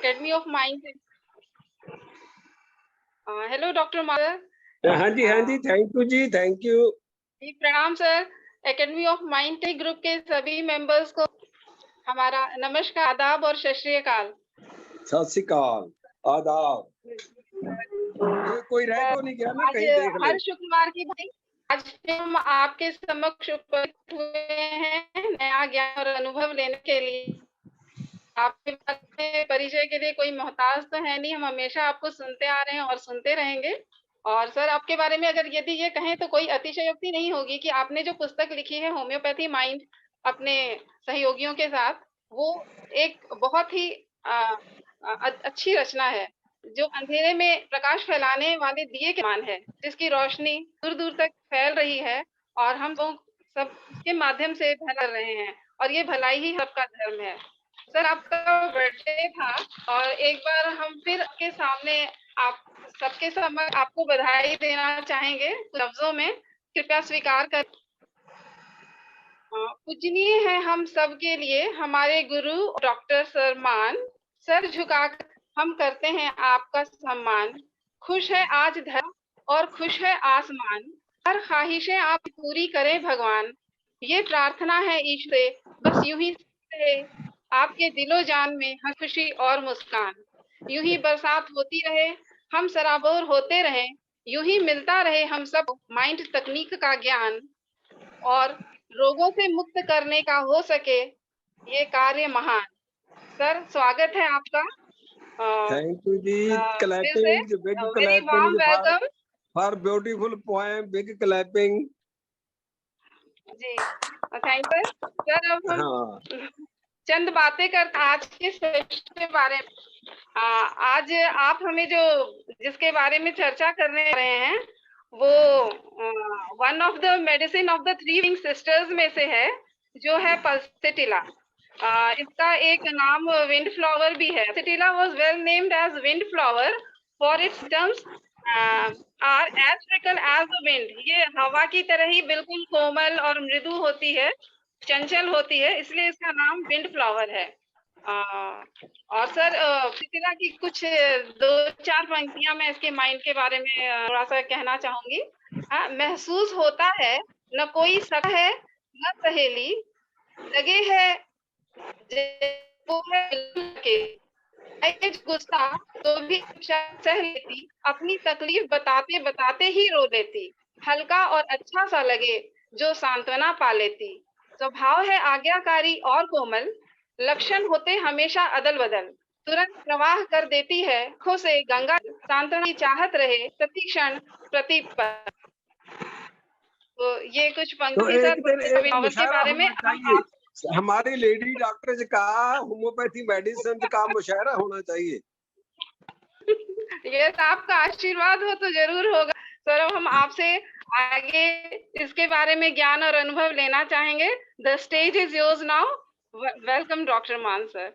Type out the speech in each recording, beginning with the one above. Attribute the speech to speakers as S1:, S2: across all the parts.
S1: Academy of mind. Hello doctor Madhav.
S2: हाँ जी thank you जी, थैंक यू
S1: जी। प्रणाम sir. Academy of mind group के सभी मेंबर्स को हमारा नमस्कार, आदाब और सत श्री अकाल।
S2: सत श्री अकाल, आदाब। कोई रह तो नहीं गया ना, कहीं देख ले।
S1: हर शुक्रवार की भांति आज हम आपके समक्ष उपस्थित हुए हैं नया ज्ञान और अनुभव लेने के लिए। आपके परिचय के लिए कोई मोहताज तो है नहीं, हम हमेशा आपको सुनते आ रहे हैं और सुनते रहेंगे। और सर आपके बारे में अगर यदि ये कहें तो कोई अतिशयोक्ति नहीं होगी कि आपने जो पुस्तक लिखी है होम्योपैथी माइंड अपने सहयोगियों के साथ, वो एक बहुत ही अच्छी रचना है जो अंधेरे में प्रकाश फैलाने वाले दिए के मान है, जिसकी रोशनी दूर दूर तक फैल रही है और हम लोग सब इसके माध्यम से भला कर रहे हैं और ये भलाई ही सबका धर्म है। सर आपका बर्थडे था और एक बार हम फिर आपके सामने आप सबके समक्ष आपको बधाई देना चाहेंगे लफ्जों में, कृपया स्वीकार कर। पूजनीय है हम सब के लिए हमारे गुरु डॉक्टर सरमान, सर झुकाकर हम करते हैं आपका सम्मान। खुश है आज धर्म और खुश है आसमान, हर ख्वाहिशें आप पूरी करें भगवान। ये प्रार्थना है ईश्वर से, बस यूं ही रहे आपके दिलो जान में हर खुशी और मुस्कान। यूं ही बरसात होती रहे, हम सराबोर होते रहें, यूं ही मिलता रहे हम सब माइंड तकनीक का ज्ञान, और रोगों से मुक्त करने का हो सके ये कार्य महान। सर स्वागत है आपका।
S2: थैंक यू जी।
S1: Clapping,
S2: big
S1: very warm welcome
S2: for beautiful poem, big clapping
S1: जी। Thank you sir. अब हम
S2: हाँ
S1: चंद बातें करते आज के सेशन के बारे में। आज आप हमें जो जिसके बारे में चर्चा करने रहे हैं वो one of the medicine of the three wing sisters में से है, जो है पल्सेटिला। इसका एक नाम विंड फ्लावर भी है। Pulsatilla was well named as wind flower for its terms are as fickle as the wind. ये हवा की तरह ही बिल्कुल कोमल और मृदु होती है, चंचल होती है, इसलिए इसका नाम विंड फ्लावर है। और सर पल्सेटिला की कुछ दो चार पंक्तियां मैं इसके माइंड के बारे में थोड़ा सा कहना चाहूंगी। महसूस होता है न कोई सका है न सहेली, लगे है के गुस्सा तो भी सह लेती, अपनी तकलीफ बताते बताते ही रो लेती, हल्का और अच्छा सा लगे जो सांत्वना पा लेती। स्वभाव है आज्ञाकारी और कोमल, लक्षण होते हमेशा अदल बदल, तुरंत प्रवाह कर देती है आंखों से गंगा, सांत्वना की चाहत रहे प्रति क्षण प्रति पल। तो ये कुछ पंक्ति सर के बारे में
S2: हमारी लेडी डॉक्टर का होम्योपैथी मेडिसिन का मुशायरा होना चाहिए।
S1: ये आपका आशीर्वाद हो तो जरूर होगा सर। अब हम आपसे आगे इसके बारे में ज्ञान और अनुभव लेना चाहेंगे। The stage is yours now. Welcome doctor मान सर।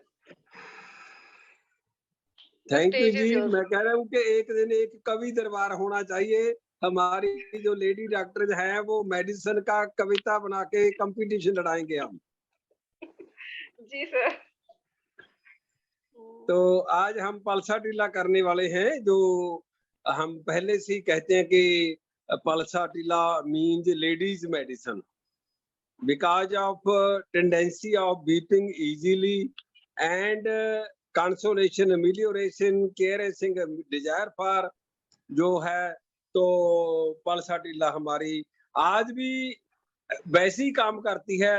S2: थैंक यू जी। मैं कह रहा हूँ कि एक दिन एक कवि दरबार होना चाहिए। हमारी जो लेडी डॉक्टर है वो मेडिसिन का कविता बना के कंपटीशन लड़ाएंगे हम।
S1: जी सर।
S2: तो आज हम पल्साटिला करने वाले हैं, जो हम पहले से ही कहते हैं कि pulsatilla means ladies medicine because of tendency of weeping easily and consolation, amelioration, caring, desire for जो है। तो पल्साटिला हमारी आज भी वैसे ही काम करती है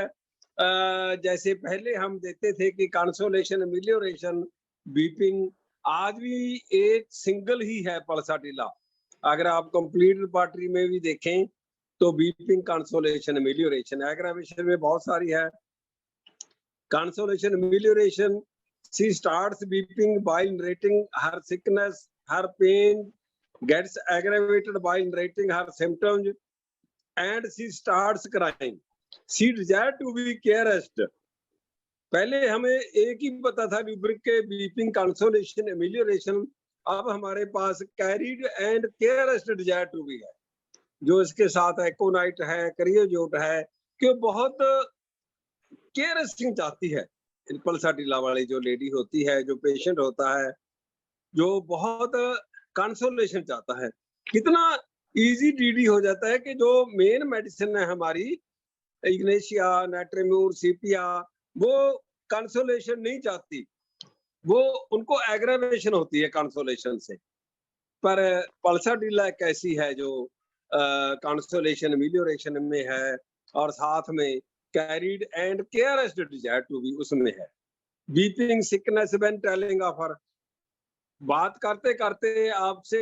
S2: जैसे पहले हम देखते थे कि कंसोलेशन, अमेलियोरेशन, वीपिंग। आज भी एक सिंगल ही है पल्साटिला। अगर आप कंप्लीट रिपार्टरी में भी देखें तो वीपिंग, कंसोलेशन, अमेलियोरेशन। एग्रावेशन में बहुत सारी है। Consolation, amelioration, she starts weeping by narrating her sickness, her pain gets aggravated by narrating her symptoms, and she starts crying. She desires to be caressed. पहले हमें एक ही पता था रूब्रिक के वीपिंग, कंसोलेशन, अमेलियोरेशन। अब हमारे पास carried and caressed desire to be है, जो इसके साथ एकोनाइट है, क्रियोजोट है, कि बहुत केयरिंग चाहती है पल्साटिला वाली जो लेडी होती है, जो पेशेंट होता है, जो बहुत कंसोलेशन चाहता है, कितना इजी डीडी हो जाता है कि जो मेन मेडिसिन है हमारी इग्नेशिया, नाट्रिम्यूर, सीपिया, वो कंसोलेशन नहीं चाहती, वो उनको एग्रावेशन होती है कंसोलेशन से। पर पल्साटिला एक ऐसी है जो कंसोलेशन अमेलियोरेशन में है और साथ में carried and caressed desire to be उसमें है। Weeping sickness when telling of her, बात करते करते आपसे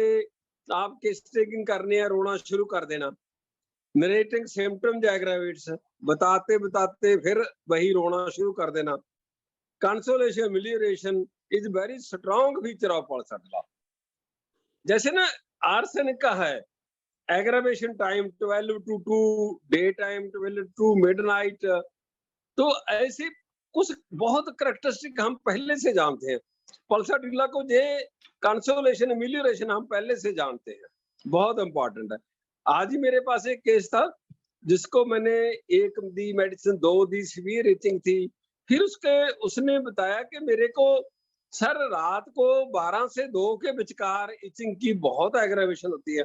S2: आपके स्ट्रेकिंग करने या रोना शुरू कर देना, नरेटिंग सिम्टम्स एग्रावेट्स, बताते बताते फिर वही रोना शुरू कर देना। Consolation amelioration is very strong feature of pulsatilla. जैसे ना आर्सेनिक का है aggravation time 12 to 2, day time 12 to midnight, तो ऐसे कुछ बहुत करैक्टरिस्टिक हम पहले से जानते हैं। पल्साटिला को ये कंसोलेशन अमेलियोरेशन हम पहले से जानते हैं, बहुत इंपॉर्टेंट है। आज ही मेरे पास एक केस था जिसको मैंने एक दी मेडिसिन, 2 दी, सीवियर इचिंग थी, फिर उसने बताया कि मेरे को सर रात को 12 से 2 के विचकार इचिंग की बहुत एग्रावेशन होती है।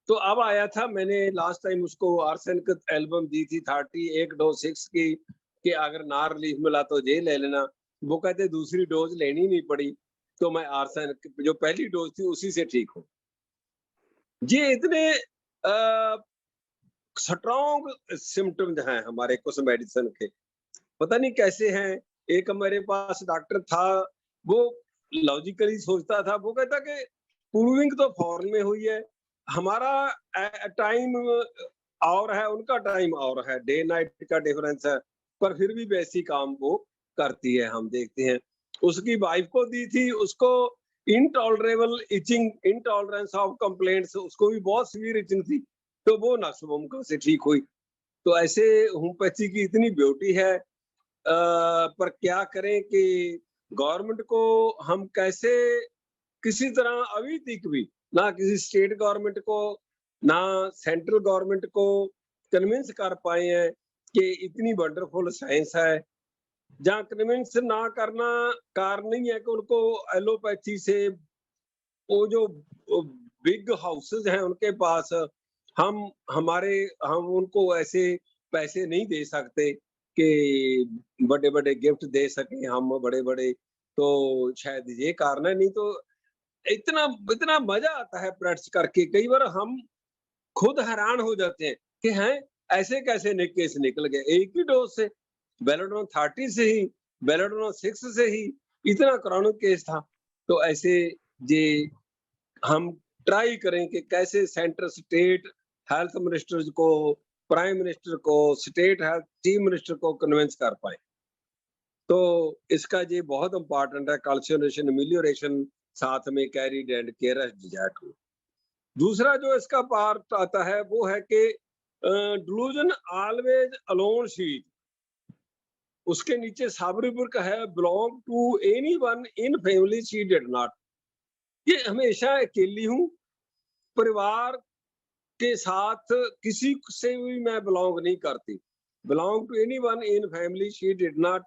S2: तो अब आया था, मैंने लास्ट टाइम उसको आर्सेनिक एल्बम दी थी 30 एक डोज 6 की कि अगर ना रिलीफ मिला तो ये ले लेना। वो कहते दूसरी डोज लेनी नहीं पड़ी, तो मैं आर्सेनिक जो पहली डोज थी उसी से ठीक हूँ। ये इतने स्ट्रॉन्ग सिम्टम्स हैं हमारे कुछ मेडिसिन के, पता नहीं कैसे हैं। एक मेरे पास डॉक्टर था, वो लॉजिकली सोचता था, वो कहता कि प्रूविंग तो फॉरेन में हुई है, हमारा टाइम और है, उनका टाइम और है, डे नाइट का डिफरेंस है, पर फिर भी वैसी काम वो करती है, हम देखते हैं। उसकी वाइफ को दी थी, उसको intolerable itching, intolerance of complaints, उसको भी बहुत सीवियर इचिंग थी, तो वो नाशुबम से ठीक हुई। तो ऐसे होम्योपैथी की इतनी ब्यूटी है, पर क्या करें कि गवर्नमेंट को हम कैसे किसी तरह अभी तक भी ना किसी स्टेट गवर्नमेंट को ना सेंट्रल गवर्नमेंट को कन्विंस कर पाए हैं कि इतनी वंडरफुल साइंस है। जहाँ कन्विंस ना करना कारण नहीं है कि उनको एलोपैथी से वो जो बिग हाउसेस हैं उनके पास हम उनको ऐसे पैसे नहीं दे सकते कि बड़े बड़े गिफ्ट दे सके हम, बड़े बड़े, तो शायद ये कारण है। नहीं तो इतना इतना मजा आता है प्रैक्टिस करके, कई बार हम खुद हैरान हो जाते हैं कि हैं ऐसे कैसे केस निकल गए एक ही डोज से, बेलाडोना 30 से ही, बेलाडोना 6 से ही इतना क्रॉनिक केस था। तो ऐसे ये हम ट्राई करें कि कैसे सेंटर स्टेट हेल्थ मिनिस्टर्स को, प्राइम मिनिस्टर को, स्टेट हेल्थ चीफ मिनिस्टर को कन्विंस कर पाए। तो इसका ये बहुत इंपॉर्टेंट है, कंसोलेशन अमेलियोरेशन साथ में carried and caressed desire to. दूसरा जो इसका पार्ट आता है वो है कि डिलूजन ऑलवेज अलोन शीट, उसके नीचे साबरीबुर्क है, belong to anyone in family she did not, ये हमेशा अकेली हूँ, परिवार के साथ किसी से भी मैं बिलोंग नहीं करती, belong to anyone in family she did not,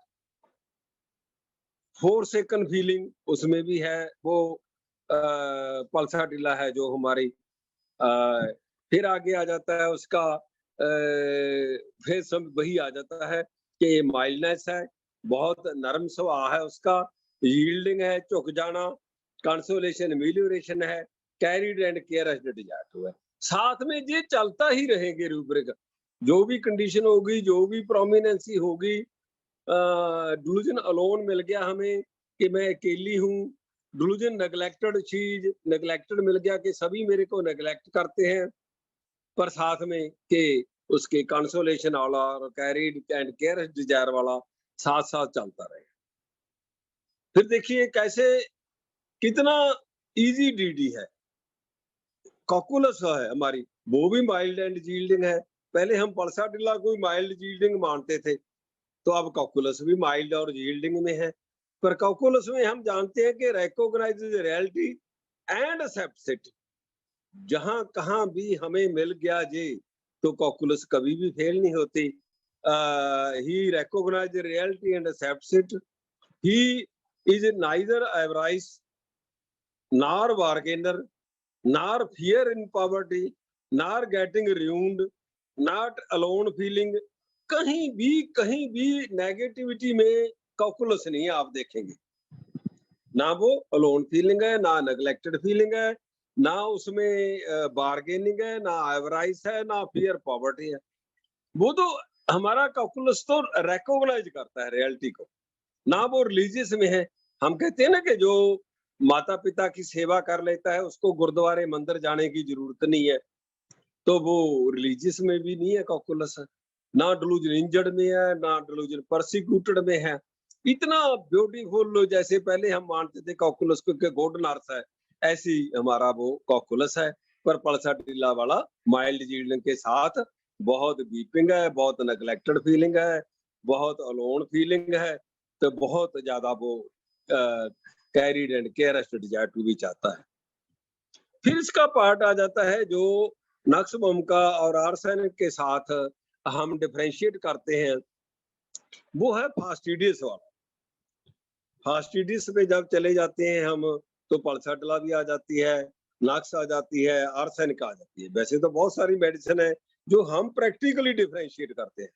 S2: forsaken feeling उसमें भी है, वो पल्साटिला है जो हमारी। फिर आगे आ जाता है उसका, फिर सब वही आ जाता है कि माइल्डनेस है, बहुत नरम स्वभाव है उसका, यील्डिंग है, झुक जाना, कंसोलेशन अमेलियोरेशन है, कैरीड एंड केयरेस्ट डिजायर है। साथ में ये चलता ही रहेंगे रूब्रिक, जो भी कंडीशन होगी, जो भी प्रोमिनेंसी होगी, डिलूजन अलोन मिल गया हमें कि मैं अकेली हूँ, डिलूजन नेग्लेक्टेड चीज, नेग्लेक्टेड मिल गया कि सभी मेरे को नेग्लेक्ट करते हैं, पर साथ में कि उसके कंसोलेशन वाला और कैरीड एंड केयरेस्ट डिजायर वाला साथ साथ चलता रहे। फिर देखिए कैसे कितना इजी डीडी है। कॉकुलस है हमारी, वो भी माइल्ड एंड यील्डिंग है, पहले हम पल्साटिला को माइल्ड यील्डिंग मानते थे, तो अब कॉकुलस भी माइल्ड और यील्डिंग में है। पर कॉकुलस में हम जानते हैं कि recognises reality and accepts it, जहां कहां भी हमें मिल गया ये, तो कॉकुलस कभी भी फेल नहीं होती। he recognizes reality and accepts it. He is neither avarice nor bargainer, nor fear in poverty, nor getting ruined, not alone feeling. कहीं भी नेगेटिविटी में कैलकुलस नहीं है, आप देखेंगे ना वो अलोन फीलिंग है, ना नेग्लेक्टेड फीलिंग है, ना उसमें बार्गेनिंग है, ना एवराइज है, ना फियर पॉवर्टी है। वो तो हमारा कैलकुलस तो रिकॉग्नाइज करता है रियलिटी को, ना वो रिलीजियस में है। हम कहते हैं ना कि जो माता पिता की सेवा कर लेता है उसको गुरुद्वारे मंदिर जाने की जरूरत नहीं है, तो वो रिलीजियस में भी नहीं है कैलकुलस, ना डिलूजन इंजर्ड में है, ना डिलूजन परसिक्यूटेड में है। इतना ब्यूटीफुल जैसे पहले हम मानते थे कैलकुलस को कि गॉड नॉर्थ है, ऐसी हमारा वो कैलकुलस है। पर पल्सा टीला वाला माइल्ड यील्डिंग के साथ बहुत वीपिंग है, बहुत नेग्लेक्टेड फीलिंग है, बहुत अलोन फीलिंग है, तो बहुत ज्यादा वो carried and caressed desire to be चाहता है। फिर इसका पार्ट आ जाता है जो नक्सबोम और आर्सेनिक के साथ हम डिफरेंशिएट करते हैं, वो है फास्टिडियस वाला। फास्टिडियस पे जब चले जाते हैं हम तो पल्साटिला भी आ जाती है, नक्स आ जाती है, आर्सेनिक आ जाती है। वैसे तो बहुत सारी मेडिसिन है जो हम प्रैक्टिकली डिफरेंशिएट करते हैं।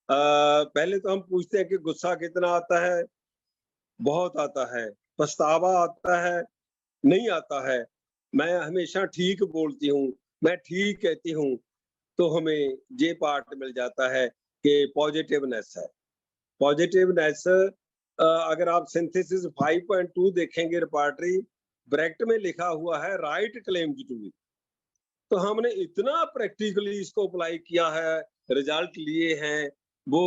S2: पहले तो हम पूछते हैं कि गुस्सा कितना आता है, बहुत आता है, पछतावा आता है, नहीं आता है, मैं हमेशा ठीक बोलती हूँ, मैं ठीक कहती हूँ, तो हमें ये पार्ट मिल जाता है कि पॉजिटिवनेस है। पॉजिटिवनेस अगर आप सिंथेसिस 5.2 देखेंगे रिपार्टरी ब्रैकेट में लिखा हुआ है राइट क्लेम टू बी, तो हमने इतना प्रैक्टिकली इसको अप्लाई किया है, रिजल्ट लिए हैं वो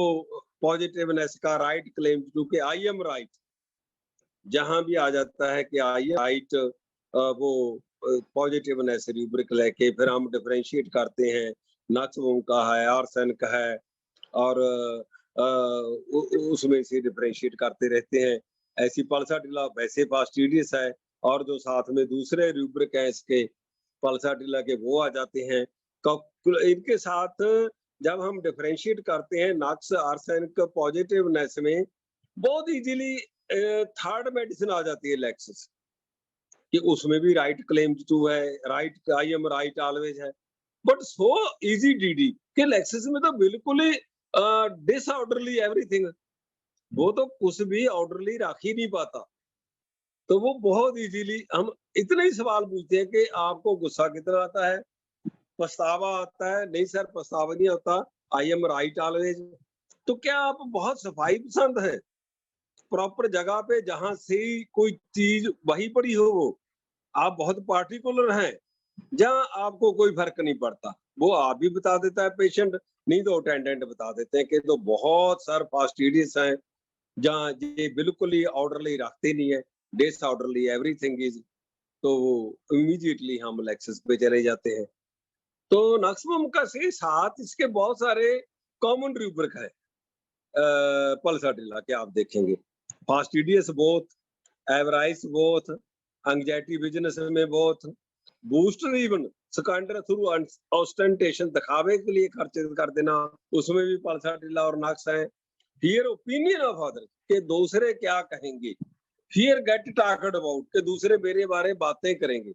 S2: पॉजिटिवनेस का, राइट क्लेम टू के आई एम राइट जहां भी आ जाता है कि आई एम राइट, वो पॉजिटिवनेस रूब्रिक लेके फिर हम डिफरेंशिएट करते हैं, नक्सबोम का है, आर्सेन का है, और उसमें से डिफरेंशिएट करते रहते हैं। ऐसी पल्साटिला वैसे फास्टिडियस है, और जो साथ में दूसरे रूब्रिक है इसके पल्साटिला के वो आ जाते हैं। इनके साथ जब हम डिफरेंशिएट करते हैं नक्स आर्सेनिक पॉजिटिवनेस में, बहुत इजीली थर्ड मेडिसिन आ जाती है लेक्सिस, कि उसमें भी राइट क्लेम टू है, right I am right always है, बट सो इजी डीडी कि लेक्सिस में तो बिल्कुल ही डिसऑर्डरली एवरीथिंग, वो तो कुछ भी ऑर्डरली रख ही नहीं पाता। तो वो बहुत इजीली हम इतने ही सवाल पूछते हैं कि आपको गुस्सा कितना आता है, पछतावा आता है, नहीं सर पछतावा नहीं होता, आई एम राइट ऑलवेज। तो क्या आप बहुत सफाई पसंद है, प्रॉपर जगह पे जहां से कोई चीज वही पड़ी हो, वो आप बहुत पार्टिकुलर हैं, जहां आपको कोई फर्क नहीं पड़ता, वो आप भी बता देता है पेशेंट, नहीं तो अटेंडेंट बता देते हैं कि तो बहुत सर फास्टिडियस हैं जहाँ ये बिल्कुल ही ऑर्डरली रखते नहीं है, डिसऑर्डरली एवरीथिंग इज, तो वो इमीडिएटली हम लेक्सिस पे चले जाते हैं। तो नक्सबोम का से साथ इसके बहुत सारे कॉमन रूब्रिक है पल्साटिला के, आप देखेंगे fastidious both, avarice both, anxiety business में both, boaster even squander through ostentation दिखावे के लिए खर्च कर देना, उसमें भी पल्साटिला और नक्स है। फियर ओपिनियन ऑफ अदर के दूसरे क्या कहेंगे, फियर गेट टॉक्ड अबाउट के दूसरे मेरे बारे बातें करेंगे।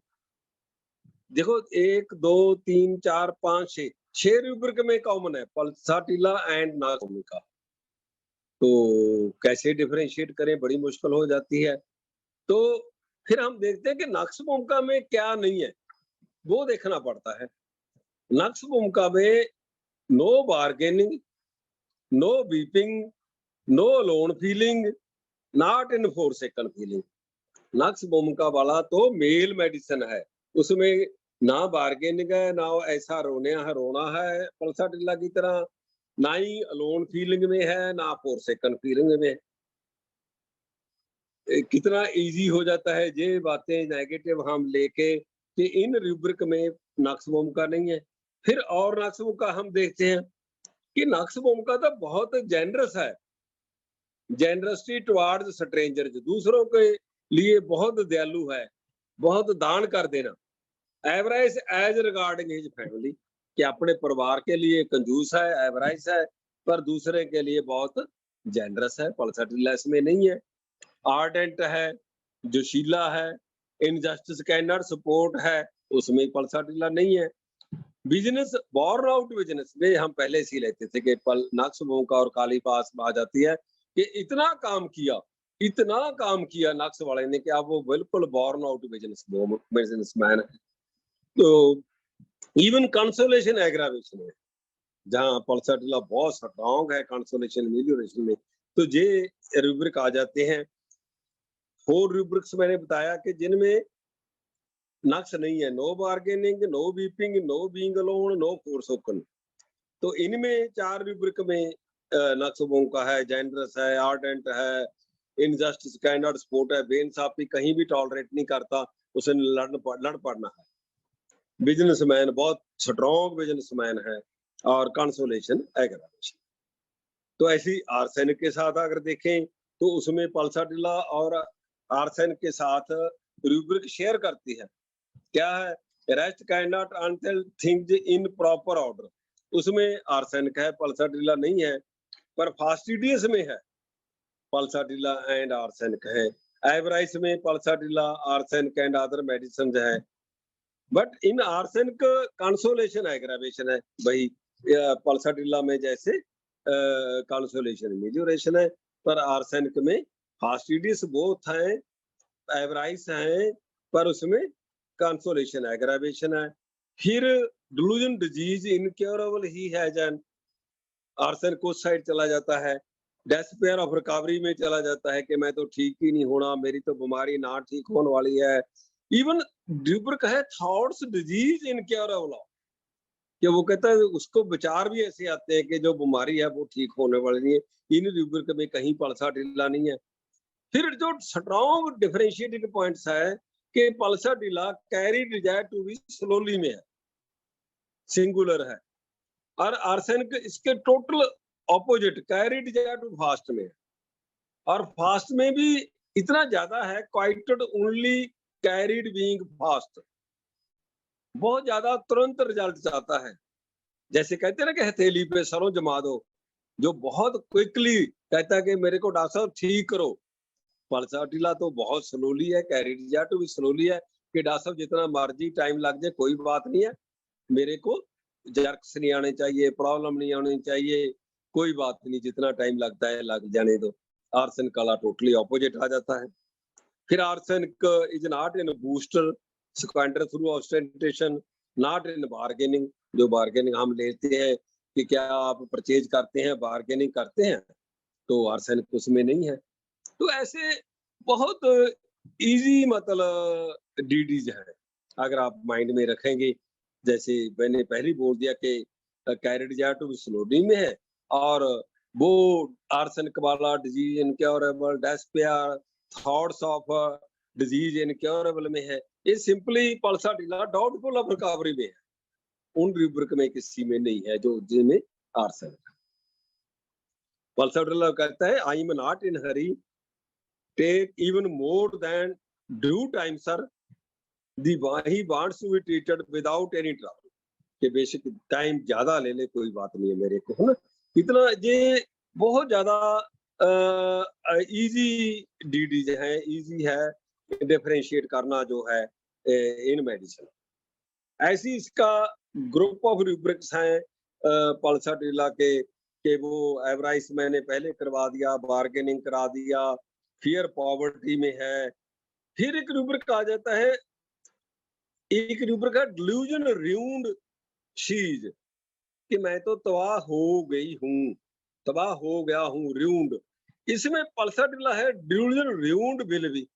S2: देखो 1 2 3 4 5 6 रूब्रिक में कॉमन है पल्साटिला एंड नक्सबोम। तो कैसे डिफरेंशिएट करें, बड़ी मुश्किल हो जाती है। तो फिर हम देखते हैं कि नक्सबोम में क्या नहीं है, वो देखना पड़ता है। नक्सबोम में no bargaining, no weeping, no lone feeling, not in forsaken feeling. नक्सबोम वाला तो मेल मेडिसिन है, उसमें ना बार्गेनिंग है, ना ऐसा रोना है पल्साटिला की तरह, ना ही अलोन फीलिंग में है, ना फोरसेकन फीलिंग में। कितना इजी हो जाता है ये बातें नेगेटिव हम लेके कि इन रूब्रिक में नक्सबोम का नहीं है। फिर और नक्सबोम का हम देखते हैं कि नक्सबोम का तो बहुत जेनरस है, जेनरसिटी टुवार्ड्स स्ट्रेंजर, दूसरों के लिए बहुत दयालु है, बहुत दान कर देना। Average age regarding his family, कि अपने परिवार के लिए कंजूस है, एवराइज है, पर दूसरे के लिए बहुत जेनरस है। पल्सर इसमें नहीं है। आर्डेंट है, जोशीला है, इनजस्टिस कैनर सपोर्ट है, उसमें पल्सर नहीं है। बिजनेस बॉर्न आउट बिजनेस में हम पहले से ही लेते थे कि पल नक्श का और काली पास आ जाती है कि इतना काम किया नक्श वाले ने कि अब वो बिल्कुल बॉर्न आउट बिजनेसमैन है। तो इवन कंसोलेशन एग्रावेशन है, जहाँ पल्सर बहुत स्ट्रॉन्ग है कंसोलेशन मेलियोरेशन में, तो ये रूब्रिक आ जाते हैं। 4 रूब्रिक्स मैंने बताया कि जिनमें नक्श नहीं है, no bargaining, no weeping, no being alone, no forsaken. तो इनमें 4 रूब्रिक में नक्शों का है, जेनरस है, आर्डेंट है, इनजस्टिस कैनॉट सपोर्ट है, बेइंसाफी कहीं भी टॉलरेट नहीं करता, उसे लड़ पड़ना है। बिजनेसमैन बहुत स्ट्रॉन्ग बिजनेसमैन है और कंसोलेशन एग्रावेशन। तो ऐसी आर्सेनिक के साथ अगर देखें तो उसमें पल्साटिला और आर्सेनिक के साथ रूब्रिक शेयर करती है। क्या है? Rest can not until things in proper order. उसमें आर्सेनिक है, पल्साटिला नहीं है, पर फास्टिडियस में है पल्साटिला एंड आर्सेनिक है। एवराइस में pulsatilla, arsenic and other medicine है। But in arsenic consolation aggravation है। वही पल्साटिला में जैसे कंसोलेशन मेजोरेशन है, पर आर्सेनिक में फास्टिडियस बोथ हैं, एवराइस हैं, पर उसमें कंसोलेशन एग्रावेशन है। फिर delusion disease incurable he has an, arsenic उस साइड चला जाता है। डेस्पेयर ऑफ रिकवरी में चला जाता है कि मैं तो ठीक ही नहीं होना, मेरी तो बीमारी ना ठीक होने वाली है। इवन ड्यूब्रिक है थॉट्स डिजीज इनक्योरेबल, कि वो कहता है उसको विचार भी ऐसे आते हैं कि जो बीमारी है वो ठीक होने वाली नहीं है। इन ड्यूब्रिक में कहीं पल्साटिला नहीं है। फिर जो स्ट्रॉन्ग डिफरेंशिएटिंग पॉइंट्स है कि Pulsatilla carry desire to be slowly में है, सिंगुलर है, और आर्सेनिक इसके total opposite carry desire to fast में है। और फास्ट में भी इतना ज्यादा है, quieted only carried being fast, बहुत ज्यादा तुरंत रिजल्ट चाहता है। जैसे कहते हैं ना कि हथेली पे सरों जमा दो, जो बहुत क्विकली कहता है कि मेरे को डॉक्टर साहब ठीक करो। पल्साटिला तो बहुत स्लोली है, कैरिडिया तो भी स्लोली है कि डॉक्टर साहब जितना मर्जी टाइम लग जाए कोई बात नहीं है, मेरे को जर्क्स नहीं आने चाहिए, प्रॉब्लम नहीं आनी चाहिए, कोई बात नहीं, जितना टाइम लगता है लग जाने दो। आर्सेनिक वाला टोटली ऑपोजिट आ जाता है। फिर arsenic is not in boaster squander through ostentation, not in bargaining. जो बार्गेनिंग हम लेते हैं कि क्या आप परचेज करते हैं, बार्गेनिंग करते हैं, तो आर्सेनिक उसमें नहीं है। तो ऐसे बहुत इजी मतलब डीडीज है, अगर आप माइंड में रखेंगे। जैसे मैंने पहले बोल दिया कि कैरिडिया टू स्लोडी में है, और वो आर्सेनिक वाला disease incurable, despair thoughts of disease incurable में है। ये simply pulsatilla doubtful of recovery में है, उन रूब्रिक में किसी में नहीं है जो जिनमें आर्सेनिक। पल्साटिला कहता है I am not in hurry, take even more than due time sir, the he wants to be treated without any trouble, कि बेसिक टाइम ज्यादा ले ले कोई बात नहीं है मेरे को, है ना। इतना ये बहुत ज्यादा इजी डीडीज है, इजी है डिफरेंशिएट करना जो है इन मेडिसिन। ऐसी इसका ग्रुप ऑफ रूब्रिक्स हैं पल्साटिला के वो एवराइस मैंने पहले करवा दिया, बार्गेनिंग करा दिया, फियर पॉवर्टी में है। फिर एक रूब्रिक आ जाता है, एक रूब्रिक है डिल्यूजन र्यून्ड शीज, कि मैं तो तबाह हो गई हूँ, तबाह हो गया हूँ, र्यून्ड। इसमें पल्साटिला है डिल्यूजन र्यून्ड विल बी,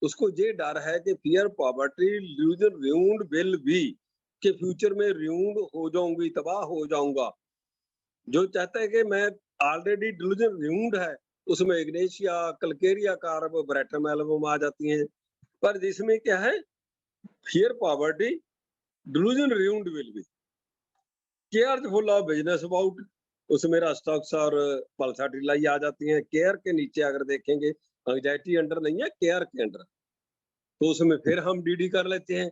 S2: उसको ये डर है कि fear poverty delusion ruined will be, कि फ्यूचर में र्यून्ड हो जाऊंगी, तबाह हो जाऊंगा। जो चाहता है कि मैं ऑलरेडी डिल्यूजन र्यून्ड है, उसमें ignatia, calcarea carb, veratrum album आ जाती हैं। पर जिसमें क्या है, fear poverty delusion ruined will be, careful of business about, उसमें रास्टॉक्स और पल्साटिला ही आ जाती हैं। केयर के नीचे अगर देखेंगे, एंजाइटी अंडर नहीं है, केयर के अंडर, तो उसमें फिर हम डीडी कर लेते हैं।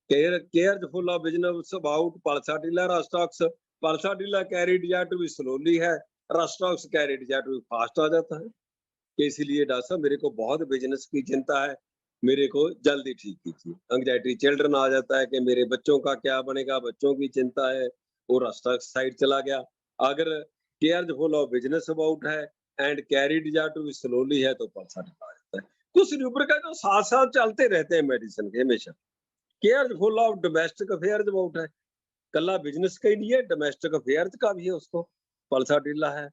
S2: careful of business about pulsatilla rustux. Pulsatilla carried या to be slowly है, rustux carried या to be fast आ जाता है। कि इसीलिए डॉक्टर साहब मेरे को बहुत बिजनेस की चिंता है, मेरे को जल्दी ठीक कीजिए। एंग्जाइटी चिल्ड्रन आ जाता है कि मेरे बच्चों का क्या बनेगा, बच्चों की चिंता है, वो रस्टक्स साइड चला गया। अगर केयरफुल ऑफ बिजनेस अबाउट है एंड कैरिड या टू स्लोली है तो पल्साटिला आ जाता है। कुछ रूब्रिक है जो साथ साथ चलते रहते हैं मेडिसिन के हमेशा। Careful of domestic affairs about है, कल्ला बिजनेस का ही नहीं है, डोमेस्टिक अफेयर्स का भी है, उसको पल्साटिला है।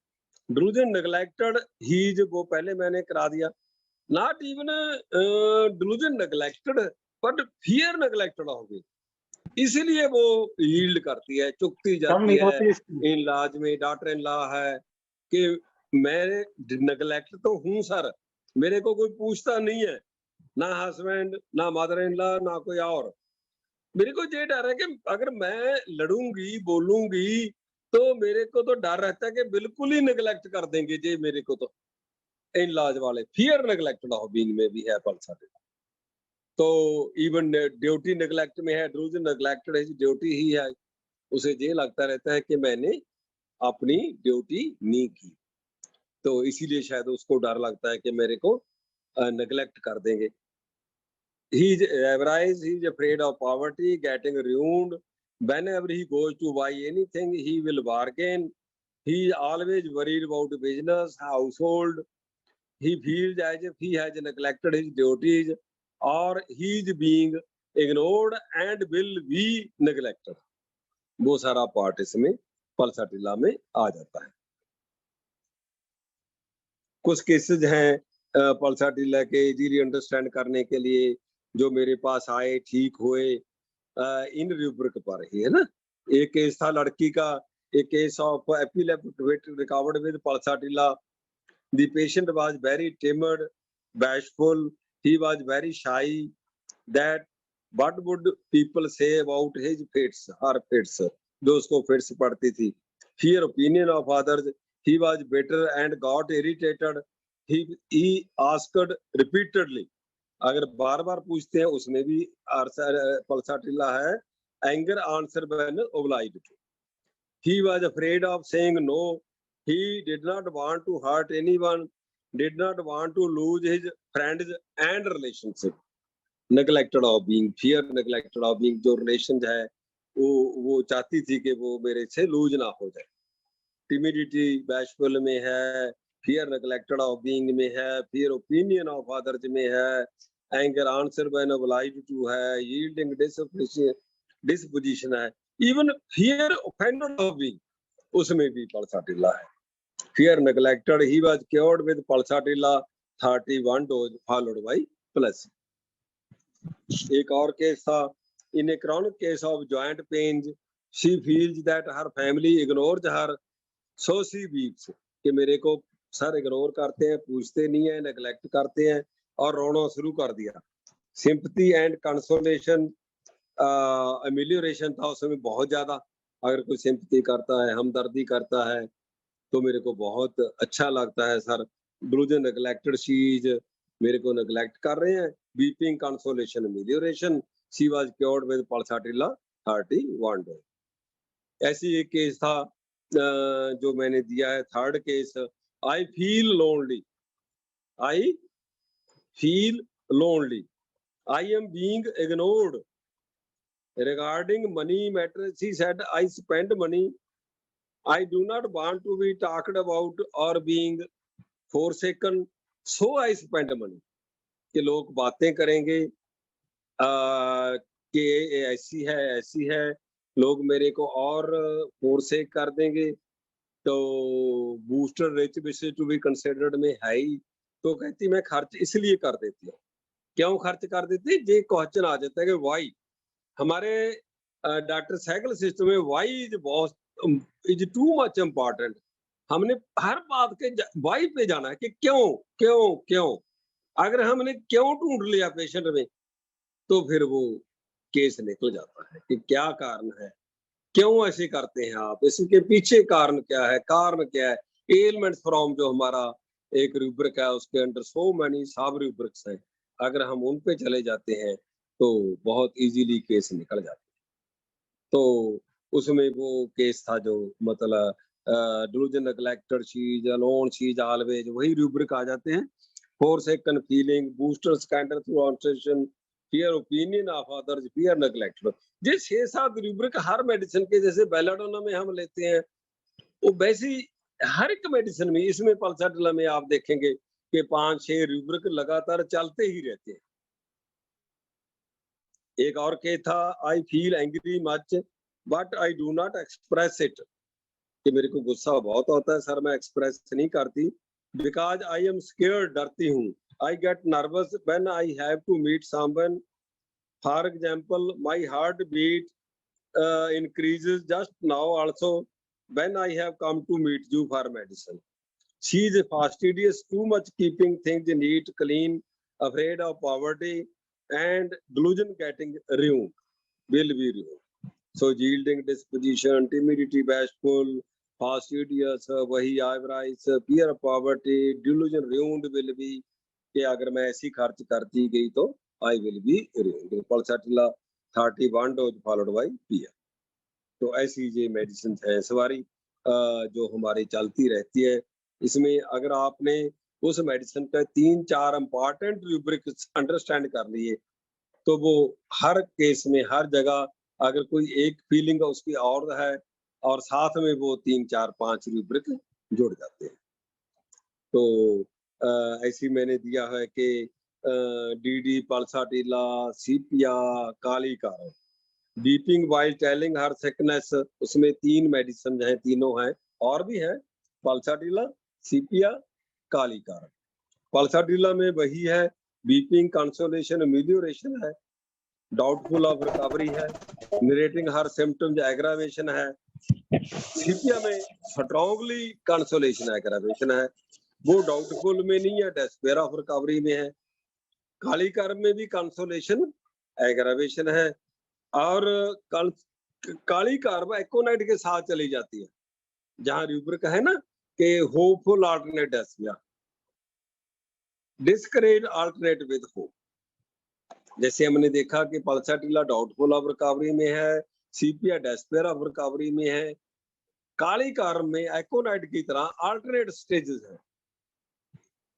S2: ड्रूजन नेग्लेक्टेड हीज, वो पहले मैंने करा दिया। Not even delusion neglected but fear neglected हो गई, इसीलिए वो यील्ड करती है, चुकती जाती है। इन लॉज में डॉटर इन लॉ है कि मैं नेग्लेक्ट तो हूँ सर, मेरे को कोई पूछता नहीं है, ना हस्बैंड, ना मदर इन लॉ, ना कोई और। मेरे को ये डर है कि अगर मैं लड़ूंगी, बोलूंगी, तो मेरे को तो डर रहता है कि बिल्कुल ही नेग्लेक्ट कर देंगे जी मेरे को। तो इन लॉज वाले फियर नेग्लेक्टेड ऑफ बीइंग में भी है पल्साटिला। तो इवन ड्यूटी नेग्लेक्ट में है, ड्रूजन नेग्लेक्टेड है, ड्यूटी ही है, उसे ये लगता रहता है कि मैंने अपनी ड्यूटी नहीं की, तो इसीलिए शायद उसको डर लगता है कि मेरे को नेग्लेक्ट कर देंगे। He is average, he is afraid of poverty, getting ruined. Whenever he goes to buy anything, he will bargain. He is always worried about business, household. He feels as if he has neglected his duties or he is being ignored and will be neglected. वो सारा part इसमें pulsatilla में आ जाता है। कुछ cases हैं pulsatilla के easily understand करने के लिए जो मेरे पास आए, ठीक हुए इन रूब्रिक पर ही, है ना। एक केस था लड़की का, एक case of epileptic recovered with pulsatilla. The patient was very timid, bashful, he was very shy, that what would people say about his fits, her fits, जो उसको फिट्स पड़ती थी। Fear opinion of others, he was bitter and got irritated, he asked repeatedly, अगर बार बार पूछते हैं उसमें भी pulsatilla है। Anger answer when obliged to, he was afraid of saying no, he did not want to hurt anyone, did not want to lose his friends and relationship. neglected of being, fear neglected of being, जो relation है वो चाहती थी कि वो मेरे से loose ना हो जाए। टिमिडिटी बैशफुल में है, फियर नेग्लेक्टेड ऑफ बीइंग में है, फियर ओपिनियन ऑफ अदर्स में है, anger answer when obliged to है, यील्डिंग डिसपोजिशन है, even fear offended of being, उसमें भी पल्साटिला है। Fear neglected, he was cured with pulsatilla 31 dose followed by placebo. एक और केस था, in a chronic case of joint pains, she feels that her family ignores her, so she weeps, कि मेरे को sir ignore करते हैं, पूछते नहीं है, नेग्लेक्ट करते हैं, और रोना शुरू कर दिया। सिंपैथी एंड कंसोलेशन, एमिलियोरेशन था उसमें बहुत ज्यादा। अगर कोई सिंपैथी करता है, हमदर्दी करता है, तो मेरे को बहुत अच्छा लगता है सर। ड्रूजन नेग्लेक्टेड, शीज मेरे को नेग्लेक्ट कर रहे हैं। Weeping, consolation, amelioration, she was cured with pulsatilla 31 day. ऐसी एक केस था जो मैंने दिया है, third case, I feel lonely, I feel lonely, I am being ignored regarding money matters, he said, I spend money, I do not want to be talked about or being forsaken, so I spend money। कि लोग बातें करेंगे कि ऐसी है, लोग मेरे को और फोरसेक कर देंगे, तो बूस्टर रिच विशेष टू बी कंसिडर्ड में है ही, तो कहती मैं खर्च इसलिए कर देती हूँ। क्यों खर्च कर देती? ये क्वेश्चन आ जाता है कि वाई। हमारे डॉक्टर साइकिल सिस्टम में why is too much important. हमने हर बात के वाई पे जाना है कि क्यों क्यों क्यों। अगर हमने क्यों ढूंढ लिया पेशेंट में, तो फिर वो केस निकल जाता है कि क्या कारण है, क्यों ऐसे करते हैं आप, इसके पीछे कारण क्या है। एलिमेंट्स फ्रॉम जो हमारा एक रूब्रिक है, उसके अंडर सो मेनी सब रूब्रिक्स हैं। अगर हम उन पे चले जाते हैं तो बहुत इजीली केस निकल जाते। तो उसमें वो केस था जो मतलब डिल्यूजन, नेग्लेक्टेड शीज, अलोन शीज ऑलवेज, वही रूब्रिक आ जाते हैं। Forsaken feeling, booster scandal through obsession, fear opinion of others, fear neglected. ये 6-7 रूब्रिक हर मेडिसिन के, जैसे बेलाडोना में हम लेते हैं, वो वैसी हर एक मेडिसिन में, इसमें पल्साटिला में आप देखेंगे कि 5-6 रूब्रिक लगातार चलते ही रहते हैं। एक और के था, I feel angry much but I do not express it, कि मेरे को गुस्सा बहुत होता है सर, मैं एक्सप्रेस नहीं करती। बिकॉज आई एम स्केयर्ड, डरती हूँ। I get nervous when I have to meet someone, for example my heart beat increases just now also when I have come to meet you for medicine. She is fastidious, too much keeping things neat, clean, afraid of poverty, and delusion getting ruined, will be ruined. So yielding disposition, timidity, bashful, fastidious, वही avarice, fear of poverty, delusion ruined will be, कि अगर मैं ऐसी खर्च करती गई तो I will be ruined. Pulsatilla 31 dose followed bye peer. तो ऐसी ये मेडिसिन है सवारी जो हमारी चलती रहती है। इसमें अगर आपने उस मेडिसिन का 3-4 इंपॉर्टेंट रूब्रिक्स अंडरस्टैंड कर लिए, तो वो हर केस में हर जगह अगर कोई एक फीलिंग उसकी और है और साथ में वो 3-4-5 रूब्रिक जुड़ जाते हैं। तो ऐसी मैंने दिया है कि डीडी, पल्साटिला, सीपिया, काली कारण, बीपिंग वाइल टेलिंग हर सिकनेस, उसमें 3 मेडिसिन हैं, तीनों हैं, और भी है, पल्साटिला, सीपिया, काली कारण। पल्साटिला में वही है, बीपिंग कंसोलेशन अमेलियोरेशन है, डाउटफुल ऑफ रिकवरी है, नरेटिंग हर सिम्टम्स एग्रावेशन है। सीपिया में स्ट्रांगली कंसोलेशन एग्रावेशन है, वो डाउटफुल में नहीं है, डेस्पेयर ऑफ रिकवरी में है। काली कारण में भी कंसोलेशन एग्रावेशन है, और काली कार्ब एकोनाइट के साथ चली जाती है, जहां रूब्रिक है ना कि hopeful alternate despair, discourage alternate with hope. जैसे हमने देखा कि पल्साटिला डाउटफुल ऑफ रिकवरी में है, सीपिया डेस्पेयर ऑफ रिकवरी में है, काली कार्ब में एकोनाइट की तरह अल्टरनेट स्टेजेस है।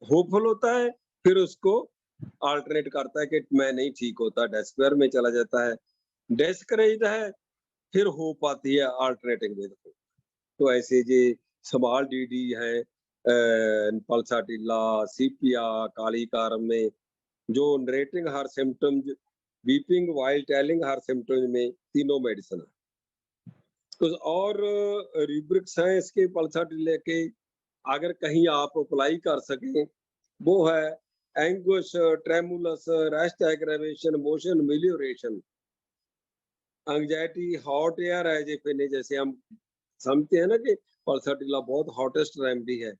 S2: होपफुल होता है, फिर उसको अल्टरनेट करता है कि मैं नहीं ठीक होता, डेस्पेयर में चला जाता है, डिस्करेज है, फिर होप आती है अल्टरनेटिंग विद होप। तो ऐसे ये स्मॉल डीडी है पल्साटिला, सीपिया, काली कारण में, जो narrating her symptoms, weeping while telling her symptoms में, तीनों मेडिसिन है। कुछ और रूब्रिक्स हैं इसके पल्साटिला के, अगर कहीं आप अप्लाई कर सकें, वो है anguish, tremulous, rest aggravation, motion amelioration, anxiety, hot air है, जैसे हम समझते हैं ना कि पल्साटिला बहुत हॉटेस्ट रेमेडी है।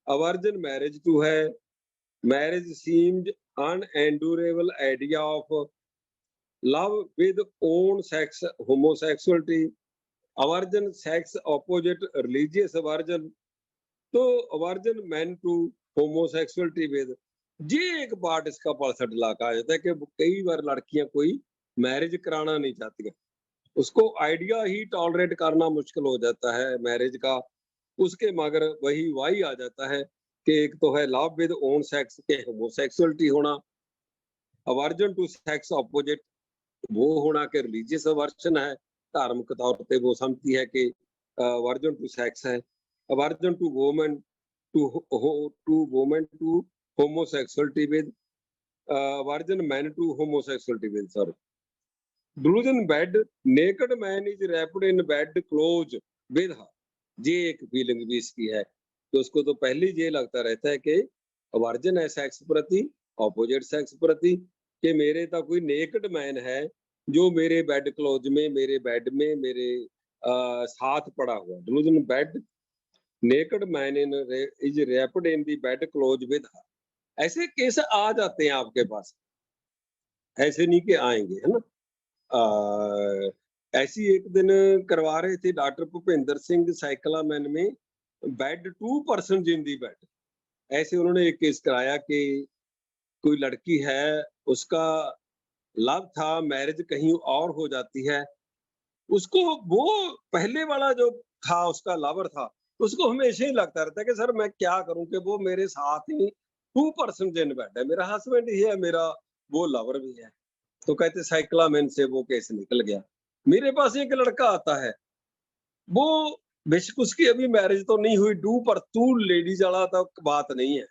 S2: अवर्जन मैरिज टू है, marriage seemed unendurable idea of love with own sex, homosexuality, aversion sex opposite, religious aversion, तो aversion man to homosexuality with, ये एक पार्ट इसका पल्साटिला का आ जाता है कि कई बार लड़कियां कोई मैरिज कराना नहीं चाहती, उसको आइडिया ही टॉलरेट करना मुश्किल हो जाता है मैरिज का, उसके मगर वही वाई आ जाता है कि एक तो है लव विद ओन सेक्स के होमोसेक्सुअलिटी होना, अवर्जन टू सेक्स ऑपोजिट वो होना के रिलीजियस अवर्जन है, धार्मिक तौर पे वो समझती है कि अवर्जन टू सेक्स है, aversion to women to homosexuality with, aversion man to homosexuality with, sorry, delusion bed, naked man is wrapped in bed clothes with her, ये एक फीलिंग भी इसकी है। तो उसको तो पहले ये लगता रहता है कि अवर्जन है सेक्स प्रति, ऑपोजिट सेक्स प्रति, कि मेरे तो कोई नेकड मैन है जो मेरे बेड क्लोज में, मेरे बेड में मेरे साथ पड़ा हुआ। delusion bed, naked man is wrapped in the bed clothes with her, ऐसे केस आ जाते हैं आपके पास, ऐसे नहीं कि आएंगे, है ना। ऐसी एक दिन करवा रहे थे डॉक्टर भूपेंद्र सिंह साइकिलामैन में, bed 2 person in the bed, ऐसे उन्होंने एक केस कराया कि कोई लड़की है, उसका लव था, मैरिज कहीं और हो जाती है। उसको वो पहले वाला जो था उसका लवर था, उसको हमेशा ही लगता रहता है कि सर मैं क्या करूँ कि वो मेरे साथ ही 2% इन बेड है। मेरा हस्बैंड ही है, मेरा वो लवर भी है। तो कहते साइक्लामेन से वो केस निकल गया। मेरे पास एक लड़का आता है, वो बेशक उसकी अभी मैरिज तो नहीं हुई, डू पर तू लेडीज़ वाला तक बात नहीं है।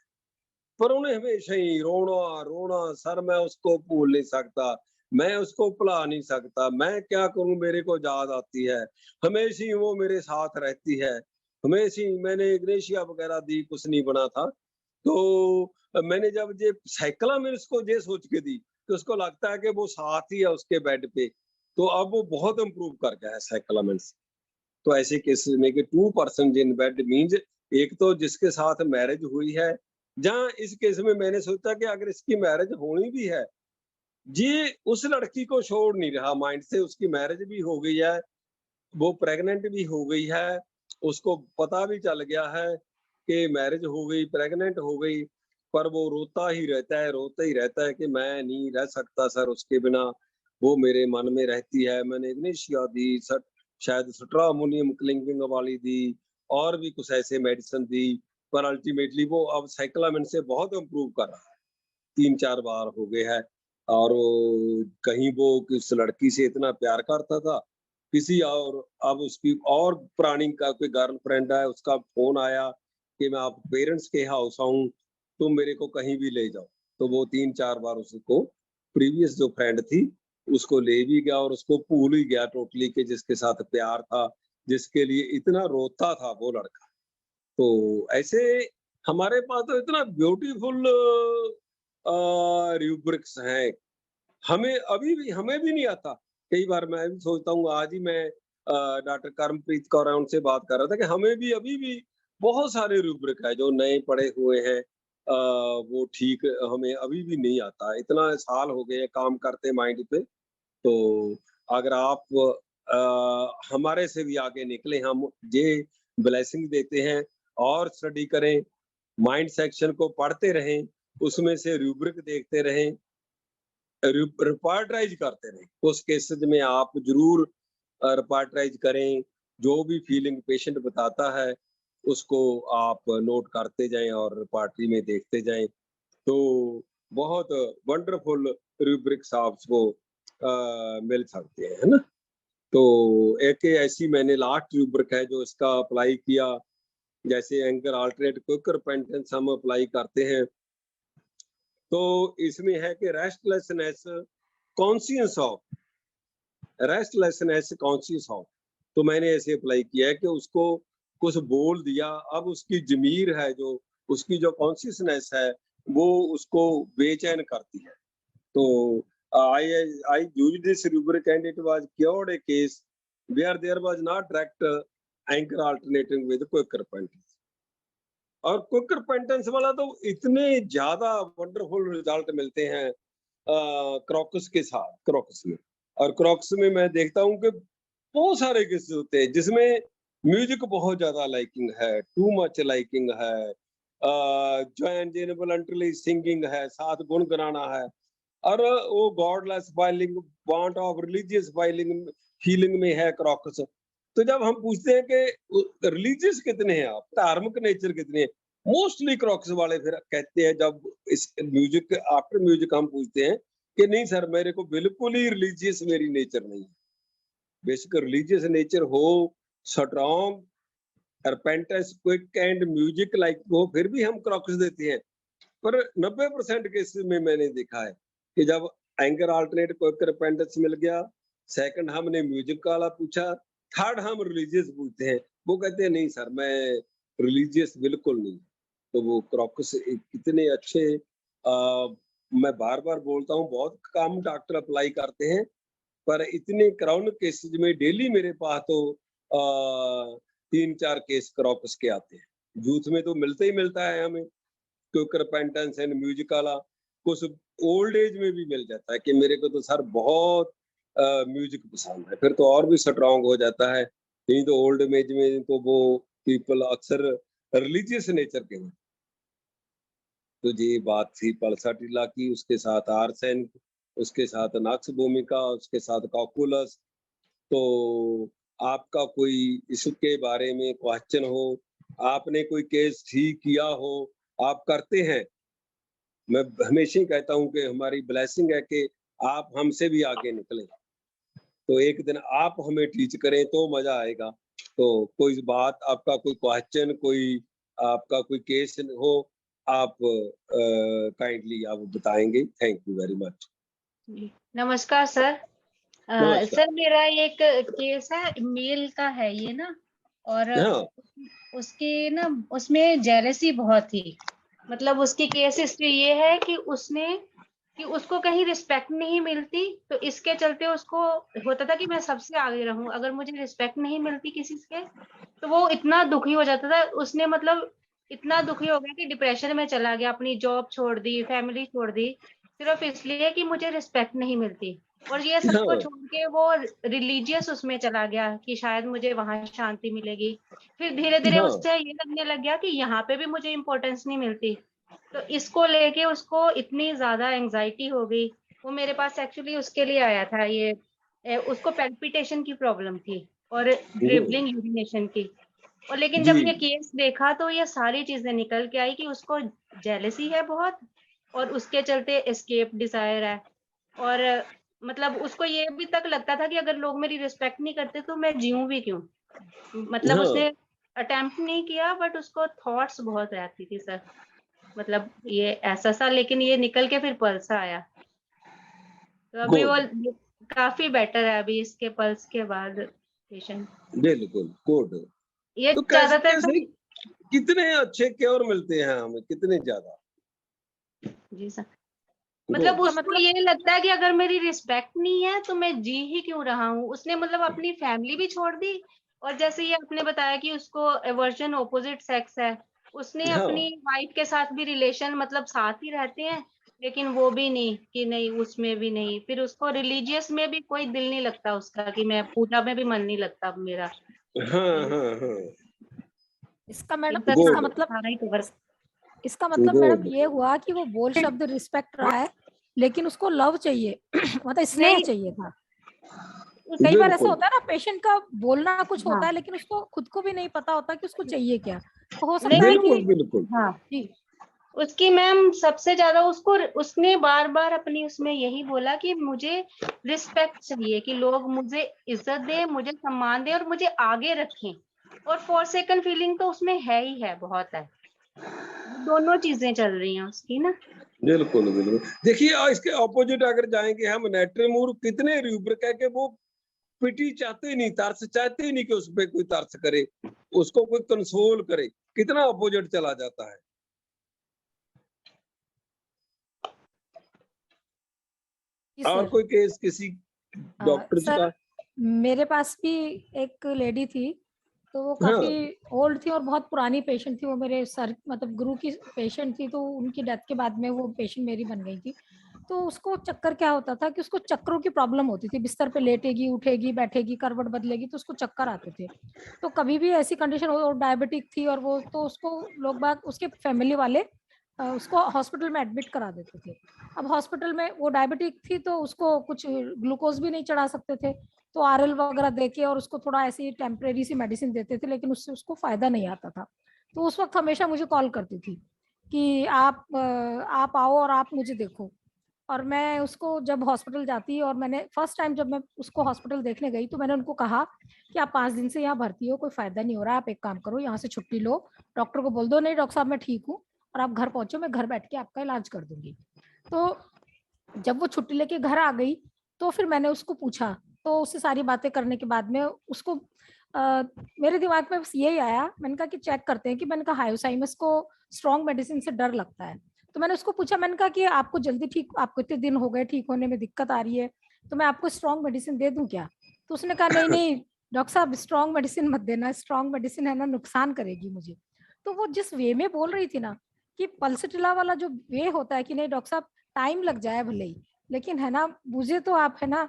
S2: पर उन्हें हमेशा ही रोना-रोना, सर मैं उसको भूल नहीं सकता, मैं उसको भुला नहीं सकता, मैं क्या करूँ मेरे को याद आती है, हमेशा ही वो मेरे साथ रहती है, हमेशा ही मैंने इग्नेशिया वगैरह दी, कुछ नहीं बना था। तो मैंने जब ये साइकिला में उसको ये सोच के दी, तो उसको लगता है कि वो साथ ही है उसके बेड पे, तो अब वो बहुत इम्प्रूव कर गया है साइक्लामेन से। तो ऐसे केसेस में कि 2% इन बेड मीन्स एक तो जिसके साथ मैरिज हुई है, जहाँ इस केस में मैंने सोचा कि अगर इसकी मैरिज होनी भी है, ये उस लड़की को छोड़ नहीं रहा माइंड से, उसकी मैरिज भी हो गई है, वो प्रेग्नेंट भी हो गई है, उसको पता भी चल गया है कि मैरिज हो गई, प्रेग्नेंट हो गई, पर वो रोता ही रहता है कि मैं नहीं रह सकता सर उसके बिना, वो मेरे मन में रहती है। मैंने इग्निशिया दी, शायद स्ट्रामोनियम क्लिंगिंग वाली दी और भी कुछ ऐसे मेडिसिन दी, पर अल्टीमेटली वो अब साइक्लामेन से बहुत इम्प्रूव कर रहा है। 3-4 बार हो गए हैं और कहीं वो किस लड़की से इतना प्यार करता था, किसी और अब उसकी और पुरानी का कोई गर्लफ्रेंड है, उसका फ़ोन आया कि मैं आप पेरेंट्स के हाउस आऊँ, तुम मेरे को कहीं भी ले जाओ। तो वो 3-4 बार उसको प्रीवियस जो फ्रेंड थी, उसको ले भी गया और उसको भूल ही गया टोटली कि जिसके साथ प्यार था, जिसके लिए इतना रोता था वो लड़का। तो ऐसे हमारे पास तो इतना ब्यूटीफुल रूब्रिक्स हैं, हमें भी नहीं आता। कई बार मैं भी सोचता हूँ आज ही मैं डॉक्टर कर्मप्रीत कौर है उनसे बात कर रहा था कि हमें भी अभी भी बहुत सारे रूब्रिक है जो नए पढ़े हुए हैं वो ठीक हमें अभी भी नहीं आता। इतना साल हो गए हैं काम करते माइंड पे, तो अगर आप हमारे से भी आगे निकले, हम ये ब्लेसिंग देते हैं और स्टडी करें, माइंड सेक्शन को पढ़ते रहें, उसमें से रूब्रिक देखते रहें, रिपार्टराइज करते रहें। उस केसेज़ में आप ज़रूर रिपार्टराइज करें, जो भी फीलिंग पेशेंट बताता है, उसको आप नोट करते जाएँ और रिपार्टरी में देखते जाएँ। तो बहुत वंडरफुल रूब्रिक्स आपको मिल सकते हैं, है ना? तो एक ऐसी मैंने लास्ट रूब्रिक है जो इसका अप्लाई किया, जैसे एंकर अल्टरनेट क्विक रिपेंटेंस हम अप्लाई करते हैं, तो इसमें है कि रेस्टलेसनेस कॉन्शियस ऑफ। तो मैंने ऐसे अप्लाई किया है कि उसको कुछ बोल दिया, अब उसकी ज़मीर है जो उसकी जो कॉन्शियसनेस है, वो उसको बेचैन करती है। So I used this rubric and it was cured a case where there was not direct anchor alternating with quick repentance. और क्विक रिपेंटेंस वाला तो इतने ज्यादा वंडरफुल रिजल्ट मिलते हैं क्रॉकस के साथ, क्रॉकस में। और क्रॉकस में मैं देखता हूँ कि बहुत सारे केसेस होते हैं जिसमें म्यूजिक बहुत ज्यादा लाइकिंग है, टू मच लाइकिंग है, जो सिंगिंग है, साथ गुनगुनाना है, और वो godless filing, want of religious filing feeling में है क्रॉकस। तो जब हम पूछते हैं कि रिलीजियस कितने हैं आप, धार्मिक नेचर कितने हैं, मोस्टली क्रॉक्स वाले फिर कहते हैं, जब इस म्यूजिक आफ्टर म्यूजिक हम पूछते हैं कि नहीं सर मेरे को बिल्कुल ही रिलीजियस मेरी नेचर नहीं है। बेसिक रिलीजियस नेचर हो, strong repentance quick and music like हो, फिर भी हम क्रॉक्स देते हैं। पर 90% केसेस में मैंने देखा है कि जब एंकर अल्टरनेट क्विक रिपेंटेंस मिल गया, सेकंड हमने म्यूजिक वाला पूछा, थर्ड हम रिलीजियस पूछते हैं, वो कहते हैं नहीं सर मैं रिलीजियस बिल्कुल नहीं। तो वो क्रॉकस कितने अच्छे मैं बार-बार बोलता हूँ, बहुत कम डॉक्टर अप्लाई करते हैं, पर इतने क्राउन केसेस में डेली मेरे पास तो 3-4 केस क्रॉकस के आते हैं। यूथ में तो मिलता ही मिलता है हमें। क्विक रिपेंटेंस एंड म्यूजिक वाला, कुछ ओल्ड एज में भी मिल जाता है कि मेरे को तो सर बहुत म्यूजिक पसंद है, फिर तो और भी स्ट्रॉन्ग हो जाता है। नहीं तो ओल्ड एज में तो वो पीपल अक्सर रिलीजियस नेचर के हैं। तो ये बात थी पल्साटिला की, उसके साथ आर्सेन उसके साथ नक्स भूमिका, उसके साथ कॉकुलस। तो आपका कोई इसके बारे में क्वेश्चन हो, आपने कोई केस ठीक किया हो, आप करते हैं। मैं हमेशा ही कहता हूँ कि हमारी ब्लेसिंग है कि आप हमसे भी आगे निकलें। तो एक दिन आप हमें टीच करें तो मज़ा आएगा। तो कोई बात, आपका कोई क्वेश्चन, कोई आपका कोई केस हो, आप काइंडली आप बताएँगे। Thank you very much.
S3: जी, नमस्कार सर।
S2: नमस्कार।
S3: सर मेरा एक केस है, मेल का है ये ना, और
S2: हाँ,
S3: उसकी ना उसमें जेलसी बहुत थी। मतलब उसकी केस हिस्ट्री ये है कि उसको कहीं रिस्पेक्ट नहीं मिलती, तो इसके चलते उसको होता था कि मैं सबसे आगे रहूं, अगर मुझे रिस्पेक्ट नहीं मिलती किसी से तो वो इतना दुखी हो जाता था। उसने मतलब इतना दुखी हो गया कि डिप्रेशन में चला गया, अपनी जॉब छोड़ दी, फैमिली छोड़ दी, सिर्फ इसलिए कि मुझे रिस्पेक्ट नहीं मिलती। और ये सबको
S2: हाँ,
S3: छोड़ के वो रिलीजियस उसमें चला गया कि शायद मुझे वहां शांति मिलेगी। फिर धीरे धीरे
S2: हाँ,
S3: उससे ये लगने लग गया कि यहाँ पे भी मुझे इम्पोर्टेंस नहीं मिलती। तो इसको लेके उसको इतनी ज्यादा एंजाइटी हो गई। वो मेरे पास एक्चुअली उसके लिए आया था, ये उसको पैल्पिटेशन की प्रॉब्लम थी और
S2: गुड।
S3: ड्रिबलिंग यूरिनेशन की। और लेकिन
S2: जी,
S3: जब ये केस देखा तो ये सारी चीजें निकल के आई कि उसको जेलसी है बहुत, और उसके चलते एस्केप डिजायर है। और मतलब उसको ये भी तक लगता था कि अगर लोग मेरी रिस्पेक्ट नहीं करते तो मैं जीऊं भी क्यों। मतलब
S2: हाँ,
S3: उसने अटेम्प्ट नहीं किया, बट उसको थॉट्स बहुत रहती थी सर। मतलब ये ऐसा सा, लेकिन ये निकल के फिर पल्स आया। तो अभी वो
S2: गुड,
S3: काफी बेटर है अभी इसके पल्स के बाद पेशेंट।
S2: बिल्कुल, गुड।
S3: ये
S2: तो कैसे
S3: ज्यादातर
S2: कैसे
S3: सर।
S2: कितने अच्छे क्योर मिलते हैं हमें, कितने ज़्यादा?
S3: जी सर। मतलब
S2: गुड।
S4: इसका
S3: उसको
S4: मतलब
S3: ये लगता है कि अगर मेरी रिस्पेक्ट नहीं है तो मैं जी ही क्यों रहा हूँ। उसने मतलब अपनी फैमिली भी छोड़ दी, और जैसे ये आपने बताया कि उसको एवर्जन ऑपोजिट सेक्स है, उसने
S2: हाँ,
S3: अपनी वाइफ के साथ भी रिलेशन, मतलब साथ ही रहते हैं, लेकिन वो भी नहीं कि नहीं, उसमें भी नहीं। फिर उसको रिलीजियस में भी कोई दिल नहीं लगता उसका, कि मैं पूजा में भी मन नहीं लगता मेरा।
S2: हाँ,
S3: ये
S2: हाँ, हाँ।
S4: इसका
S3: इन
S4: मैडम
S3: सब
S4: इसका
S2: गुड,
S4: मतलब
S3: सारा ही कवर।
S4: इसका मतलब मैडम
S2: गुड।
S4: ये हुआ कि वो बोल शब्द रिस्पेक्ट रहा है, लेकिन उसको लव चाहिए मतलब स्नेह
S3: नहीं,
S4: चाहिए था। कई बार ऐसा
S2: बिल्कुल,
S4: होता है ना, पेशेंट का बोलना कुछ होता
S3: हाँ,
S4: है लेकिन उसको खुद को भी नहीं पता होता कि उसको चाहिए क्या। तो हो
S3: नहीं,
S4: सकता है कि
S2: बिल्कुल, बिल्कुल।
S3: हाँ,
S4: जी
S3: उसकी मैम सबसे ज्यादा उसको, उसने बार बार अपनी उसमें यही बोला कि मुझे रिस्पेक्ट चाहिए, कि लोग मुझे इज्जत दें, मुझे सम्मान दें और मुझे आगे रखें। और फॉर सेकंड फीलिंग तो उसमें है ही है, बहुत है। दोनों चीजें चल रही हैं उसकी ना।
S2: बिल्कुल, बिल्कुल। देखिए इसके अपोज़िट अगर जाएँगे हम, नेट्रेमूर कितने रूबर कह के वो पिटी चाहते ही नहीं, तरस चाहते ही नहीं कि उसपे कोई तरस करे, उसको कोई कंसोल करे, कितना अपोज़िट चला जाता है।
S4: जी
S2: और
S4: सर।
S2: कोई केस किसी डॉक्टर्स
S4: सर
S2: का?
S4: मेरे पास भी एक लेडी थी, तो वो काफी
S2: हाँ,
S4: ओल्ड थी और बहुत पुरानी पेशेंट थी। वो मेरे सर मतलब गुरु की पेशेंट थी, तो उनकी डेथ के बाद में वो पेशेंट मेरी बन गई थी। तो उसको चक्कर क्या होता था कि उसको चक्करों की प्रॉब्लम होती थी, बिस्तर पे लेटेगी, उठेगी, बैठेगी, करवट बदलेगी तो उसको चक्कर आते थे। तो कभी भी ऐसी कंडीशन हो, और डायबिटिक थी, और वो तो उसको लोग बाग उसके फैमिली वाले उसको हॉस्पिटल में एडमिट करा देते थे। अब हॉस्पिटल में वो डायबिटिक थी तो उसको कुछ ग्लूकोज भी नहीं चढ़ा सकते थे, तो आरएल वगैरह देके और उसको थोड़ा ऐसी टेम्परेरी सी मेडिसिन देते थे, लेकिन उससे उसको फायदा नहीं आता था। तो उस वक्त हमेशा मुझे कॉल करती थी कि आप आओ और आप मुझे देखो। और मैं उसको जब हॉस्पिटल जाती, और मैंने फर्स्ट टाइम जब मैं उसको हॉस्पिटल देखने गई तो मैंने उनको कहा कि आप 5 दिन से यहाँ भर्ती हो, कोई फायदा नहीं हो रहा है, आप एक काम करो, यहाँ से छुट्टी लो, डॉक्टर को बोल दो नहीं डॉक्टर साहब मैं ठीक हूँ, और आप घर पहुंचो, मैं घर बैठ के आपका इलाज कर दूंगी। तो जब वो छुट्टी लेके घर आ गई तो फिर मैंने उसको पूछा, तो उससे सारी बातें करने के बाद में उसको मेरे दिमाग में बस यही आया, मैंने कहा कि चेक करते हैं, कि मैंने कहा हायोसाइमस को स्ट्रॉन्ग मेडिसिन से डर लगता है। तो मैंने उसको पूछा, मैंने कहा कि आपको जल्दी ठीक, आपको इतने दिन हो गए, ठीक होने में दिक्कत आ रही है, तो मैं आपको स्ट्रॉन्ग मेडिसिन दे दूं क्या? तो उसने कहा नहीं नहीं डॉक्टर साहब स्ट्रॉन्ग मेडिसिन मत देना, स्ट्रॉन्ग मेडिसिन है ना नुकसान करेगी मुझे। तो वो जिस वे में बोल रही थी ना, कि पल्सटिला वाला जो वे होता है कि नहीं डॉक्टर साहब टाइम लग जाए भले ही, लेकिन है ना मुझे तो आप है ना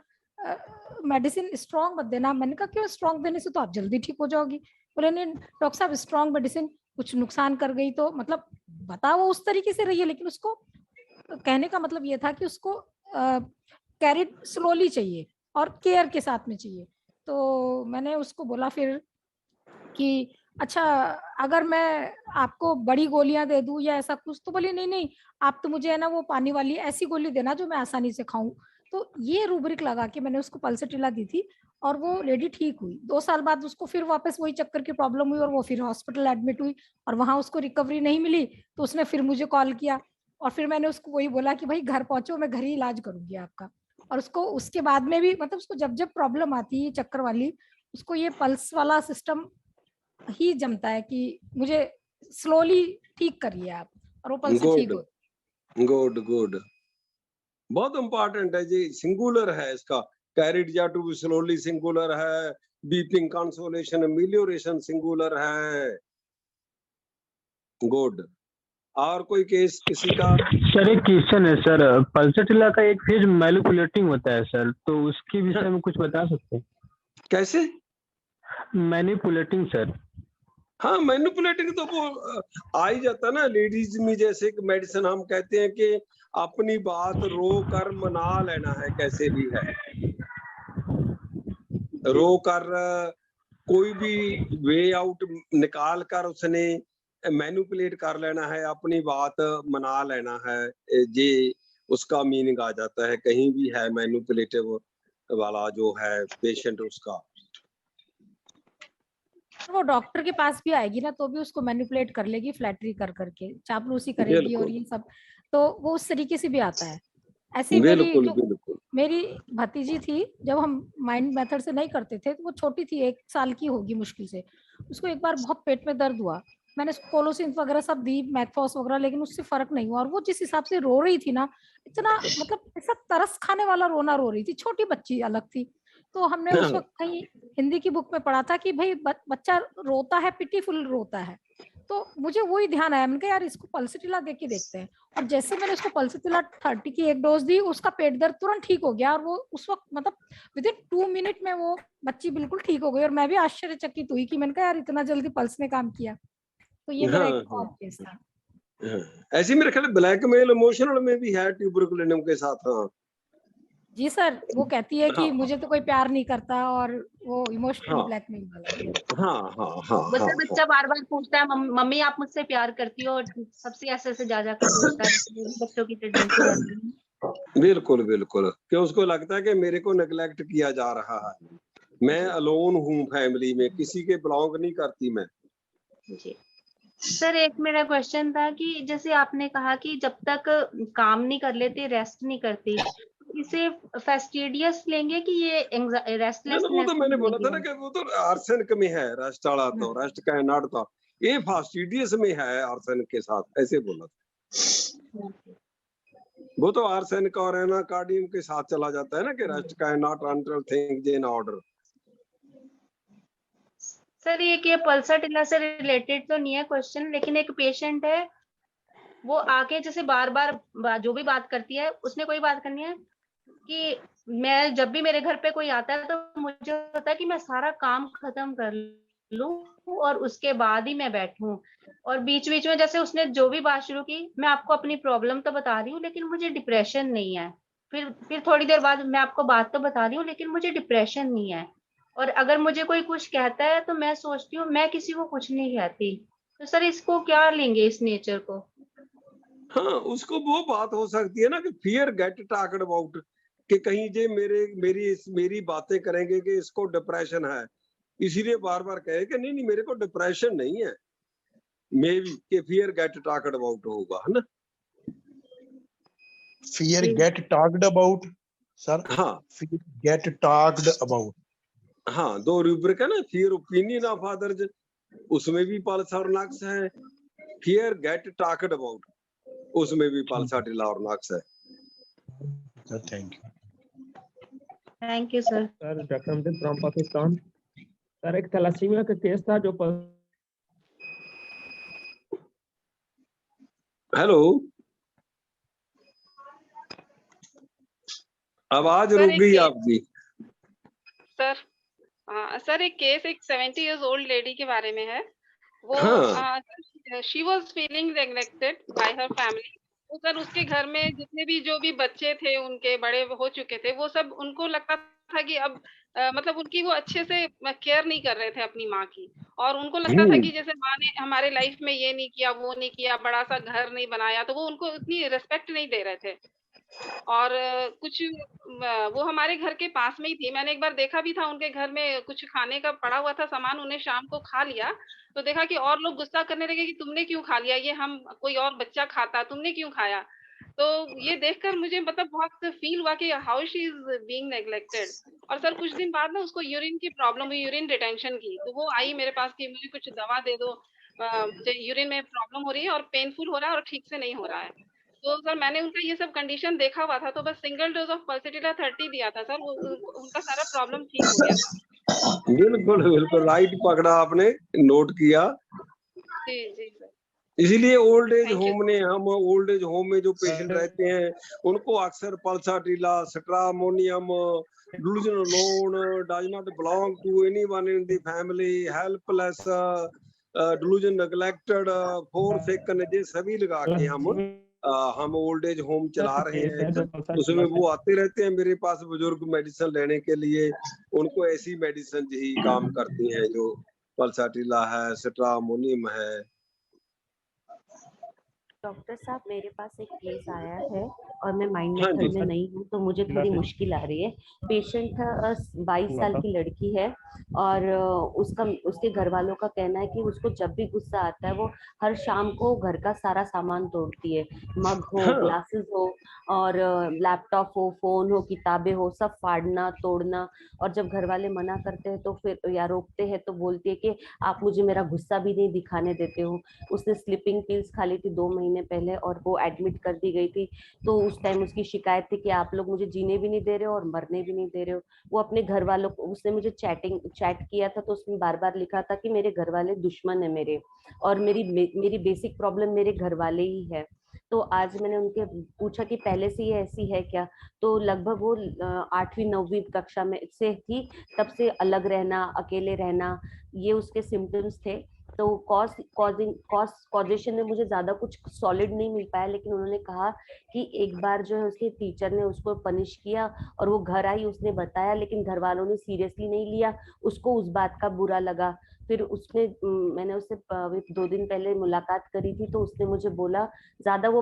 S4: मेडिसिन स्ट्रॉन्ग मत देना। मैंने कहा क्यों, स्ट्रॉन्ग देने से तो आप जल्दी ठीक हो जाओगी। बोले नहीं डॉक्टर साहब स्ट्रॉन्ग मेडिसिन कुछ नुकसान कर गई तो, मतलब बताओ वो उस तरीके से रही है, लेकिन उसको कहने का मतलब ये था कि उसको कैरिड स्लोली चाहिए और केयर के साथ में चाहिए। तो मैंने उसको बोला फिर कि अच्छा अगर मैं आपको बड़ी गोलियां दे दूं या ऐसा कुछ, तो बोली नहीं नहीं, आप तो मुझे है ना वो पानी वाली ऐसी गोली देना जो मैं आसानी से खाऊं। तो ये रूब्रिक लगा के मैंने उसको पल्सेटिला दी थी और वो लेडी ठीक हुई। 2 साल बाद उसको फिर वापस वही चक्कर की प्रॉब्लम हुई और वो फिर हॉस्पिटल एडमिट हुई और वहां उसको रिकवरी नहीं मिली। तो उसने फिर मुझे कॉल किया और फिर मैंने उसको वही बोला कि भाई घर पहुंचो, मैं घर ही इलाज करूंगी आपका। और उसको उसके बाद में भी मतलब उसको जब जब प्रॉब्लम आती है चक्कर वाली, उसको ये पल्स वाला सिस्टम ही जमता है कि मुझे स्लोली ठीक करिए आप, और वो पल से ठीक
S2: गुड
S4: हो।
S2: गुड गुड, बहुत इम्पोर्टेंट है जी। सिंगुलर है इसका, कैरिडिया टू स्लोली सिंगुलर है, बीपिंग कंसोलेशन मिलियोरेशन सिंगुलर है। गुड। और कोई केस किसी का?
S5: सर एक क्वेश्चन है सर, पल्सेटिला का एक फेज मैनिपुलेटिंग होता है सर, तो उसके विषय में कुछ बता सकते हैं?
S2: कैसे
S5: मैनिपुलेटिंग सर?
S2: हाँ, मैनिपुलेटिंग तो वो आ ही जाता ना लेडीज में। जैसे कि मेडिसिन हम कहते हैं कि अपनी बात रो कर मना लेना है, कैसे भी है रो कर कोई भी वे आउट निकाल कर उसने मैनिपुलेट कर लेना है, अपनी बात मना लेना है। ये उसका मीनिंग आ जाता है। कहीं भी है मैनिपुलेटिव वाला जो है पेशेंट उसका।
S4: वो डॉक्टर के पास भी आएगी ना तो भी उसको मैनिपुलेट कर लेगी, फ्लैटरी कर करके चापलूसी करेगी और
S2: बिल्कुल
S4: ये सब। तो वो उस तरीके से भी आता है। ऐसे ही मेरी
S2: बिल्कुल
S4: जो
S2: बिल्कुल।
S4: मेरी भतीजी थी, जब हम माइंड मेथड से नहीं करते थे तो वो छोटी थी, 1 साल की होगी मुश्किल से। उसको एक बार बहुत पेट में दर्द हुआ, मैंने उसको कोलोसिन वगैरह सब दी, मैकफॉस वगैरह, लेकिन उससे फर्क नहीं हुआ। और वो जिस हिसाब से रो रही थी ना, इतना मतलब ऐसा तरस खाने वाला रोना रो रही थी, छोटी बच्ची अलग थी। तो हमने उस वक्त कहीं हिंदी की बुक में पढ़ा था कि भाई बच्चा रोता है, पिटीफुल रोता है। तो मुझे वही ध्यान आया, मैंने कहा यार इसको पल्सेटिला दे के देखते हैं। और जैसे मैंने उसको पल्सेटिला 30 की 1 डोज दी, उसका पेट दर्द तुरंत ठीक हो गया। और वो उस वक्त मतलब विदिन 2 मिनट में वो बच्ची बिल्कुल ठीक हो गई। और मैं भी आश्चर्यचकित हुई कि मैंने कहा यार इतना जल्दी पल्स ने काम किया। तो ये मेरा
S2: हाँ,
S4: एक और केस था।
S2: ऐसी मेरे ख्याल ब्लैकमेल इमोशनल में भी है ट्यूबरकुलिनम के साथ। हाँ
S4: जी सर, वो कहती है कि
S2: हाँ
S4: मुझे तो कोई प्यार नहीं करता, और वो इमोशनली
S2: हाँ
S4: ब्लैकमेल वाला।
S2: हाँ हाँ हाँ हाँ
S3: बोलते बच्चा बार बार पूछता है मम्मी आप मुझसे प्यार करती हो, और सबसे ऐसे ऐसे जा जाकर पूछता है, वो भी बच्चों की टेंडेंसी रहती है।
S2: बिल्कुल बिल्कुल, कि उसको लगता है कि मेरे को नेग्लेक्ट किया जा रहा है, मैं अलोन हूँ फैमिली में, किसी के बिलोंग नहीं करती मैं।
S3: जी सर, एक मेरा क्वेश्चन था कि जैसे आपने कहा कि जब तक काम नहीं कर लेते, रेस्ट नहीं करती, इसे फेस्टिडियस लेंगे कि ये
S2: ना वो
S3: रेस्टलेसनेस
S2: तो मैंने बोला था ना
S3: लेंगे?
S2: कि वो तो आर्सेनिक में है, रेस्ट वाला तो रेस्ट का नॉट था, ये फास्टिडियस में है आर्सेनिक के साथ, ऐसे बोला था। वो तो आर्सेनिक और एनाकार्डियम के साथ चला जाता है ना कि रेस्ट का not until things in order.
S3: Sir ये पल्सटिला से रिलेटेड तो नहीं है क्वेश्चन, लेकिन एक पेशेंट है, वो आके जैसे बार बार जो भी बात करती है, उसने कोई बात करनी है कि मैं जब भी मेरे घर पे कोई आता है तो मुझे होता है कि मैं सारा काम खत्म कर लूं और उसके बाद ही मैं बैठूं। और बीच बीच में जैसे उसने जो भी बात शुरू की, मैं आपको अपनी प्रॉब्लम तो बता रही हूँ लेकिन मुझे डिप्रेशन नहीं है। फिर थोड़ी देर बाद मैं आपको बात तो बता रही हूँ लेकिन मुझे डिप्रेशन नहीं है। और अगर मुझे कोई कुछ कहता है तो मैं सोचती हूँ मैं किसी को कुछ नहीं कहती। तो सर इसको क्या लेंगे, इस नेचर को?
S2: हाँ, उसको वो बात हो सकती है ना कि फियर गेट टॉक्ड अबाउट, कि कहीं ये मेरी बातें करेंगे कि इसको डिप्रेशन है, इसीलिए बार बार कहे कि नहीं नहीं मेरे को डिप्रेशन नहीं है, मे बी कि फियर गेट टॉक्ड अबाउट होगा, है ना।
S6: Fear get talked about, sir.
S2: हाँ
S6: Fear get talked about.
S2: हाँ, 2 रूब्रिक है ना, फियर ओपिनियन ऑफ अदर्स, उसमें भी पल्स और नक्स है, फियर गेट टॉक्ड अबाउट उसमें भी पल्साटिला और नक्स है।
S6: Sir, thank you.
S3: Thank you sir.
S7: Sir doctor Amjad from Pakistan. Sir एक थैलेसीमिया का केस था जो
S2: हेलो, आवाज
S1: सर,
S2: रुक
S1: एक
S2: गई
S1: केस
S2: आपकी।
S1: सर एक केस एक 70 इयर्स ओल्ड लेडी के बारे में है। वो
S2: हाँ
S1: she was feeling neglected bye her family. तो सर उसके घर में जितने भी जो भी बच्चे थे उनके बड़े हो चुके थे, वो सब उनको लगता था कि अब मतलब उनकी वो अच्छे से केयर नहीं कर रहे थे अपनी माँ की, और उनको लगता था कि जैसे माँ ने हमारे लाइफ में ये नहीं किया, वो नहीं किया, बड़ा सा घर नहीं बनाया, तो वो उनको इतनी रिस्पेक्ट नहीं दे रहे थे। और कुछ वो हमारे घर के पास में ही थी, मैंने एक बार देखा भी था उनके घर में कुछ खाने का पड़ा हुआ था सामान, उन्हें शाम को खा लिया, तो देखा कि और लोग गुस्सा करने लगे कि तुमने क्यों खा लिया, ये हम कोई और बच्चा खाता, तुमने क्यों खाया। तो ये देखकर मुझे मतलब बहुत फील हुआ कि how she is being neglected. और सर कुछ दिन बाद ना उसको यूरिन की प्रॉब्लम हुई, यूरिन रिटेंशन की, तो वो आई मेरे पास कि मुझे कुछ दवा दे दो, मुझे यूरिन में प्रॉब्लम हो रही है और पेनफुल हो रहा है और ठीक से नहीं हो रहा है। तो सर मैंने उनका ये सब कंडीशन देखा हुआ था, तो बस सिंगल डोज ऑफ पल्सटीला 30 दिया था सर, वो उनका सारा प्रॉब्लम ठीक हो गया था।
S2: बिल्कुल बिल्कुल राइट पकड़ा आपने, नोट किया।
S1: जी जी सर।
S2: इसीलिए old age
S1: thank you.
S2: Home ने, हम ओल्ड एज होम में जो पेशेंट रहते हैं उनको अक्सर pulsatilla, stramonium, delusional alone, does not belong to anyone in the family, helpless, delusion neglected, forsaken, ये सभी लगा के हम ओल्ड एज होम चला रहे हैं। उसमें वो आते रहते हैं मेरे पास बुजुर्ग मेडिसिन लेने के लिए, उनको ऐसी मेडिसिन ही काम करती हैं जो पल्साटिला है, स्ट्रामोनियम है।
S8: डॉक्टर साहब मेरे पास एक केस आया है और मैं माइंड
S2: हाँ जी
S8: मेथड में नहीं हूँ, तो मुझे थोड़ी मुश्किल आ रही है। पेशेंट 22 साल की लड़की है और उसके घर वालों का कहना है कि उसको जब भी गुस्सा आता है वो हर शाम को घर का सारा सामान तोड़ती है, मग हो, ग्लासेस हो और लैपटॉप हो, फोन हो, किताबें हो, सब फाड़ना तोड़ना। और जब घर वाले मना करते हैं तो फिर या रोकते हैं तो बोलती है कि आप मुझे मेरा गुस्सा भी नहीं दिखाने देते हो। उसने स्लीपिंग पिल्स खा ली थी 2 महीने पहले और वो एडमिट कर दी गई थी, तो उस टाइम उसकी शिकायत थी कि आप लोग मुझे जीने भी नहीं दे रहे हो और मरने भी नहीं दे रहे हो। वो अपने घर वालों को, उसने मुझे चैट किया था तो उसने बार बार लिखा था कि मेरे घर वाले दुश्मन है मेरे, और मेरी बेसिक प्रॉब्लम मेरे घर वाले ही है। तो आज मैंने उनके पूछा कि पहले से ये ऐसी है क्या, तो लगभग वो 8वीं 9वीं कक्षा में से थी, तब से अलग रहना, अकेले रहना, ये उसके सिम्टम्स थे। तो कॉजेशन में मुझे ज्यादा कुछ सॉलिड नहीं मिल पाया, लेकिन उन्होंने कहा कि एक बार जो है उसके टीचर ने उसको पनिश किया और वो घर आई, उसने बताया, लेकिन घर वालों ने सीरियसली नहीं लिया, उसको उस बात का बुरा लगा। फिर उसने मैंने उससे 2 दिन पहले मुलाकात करी थी, तो उसने मुझे बोला ज्यादा वो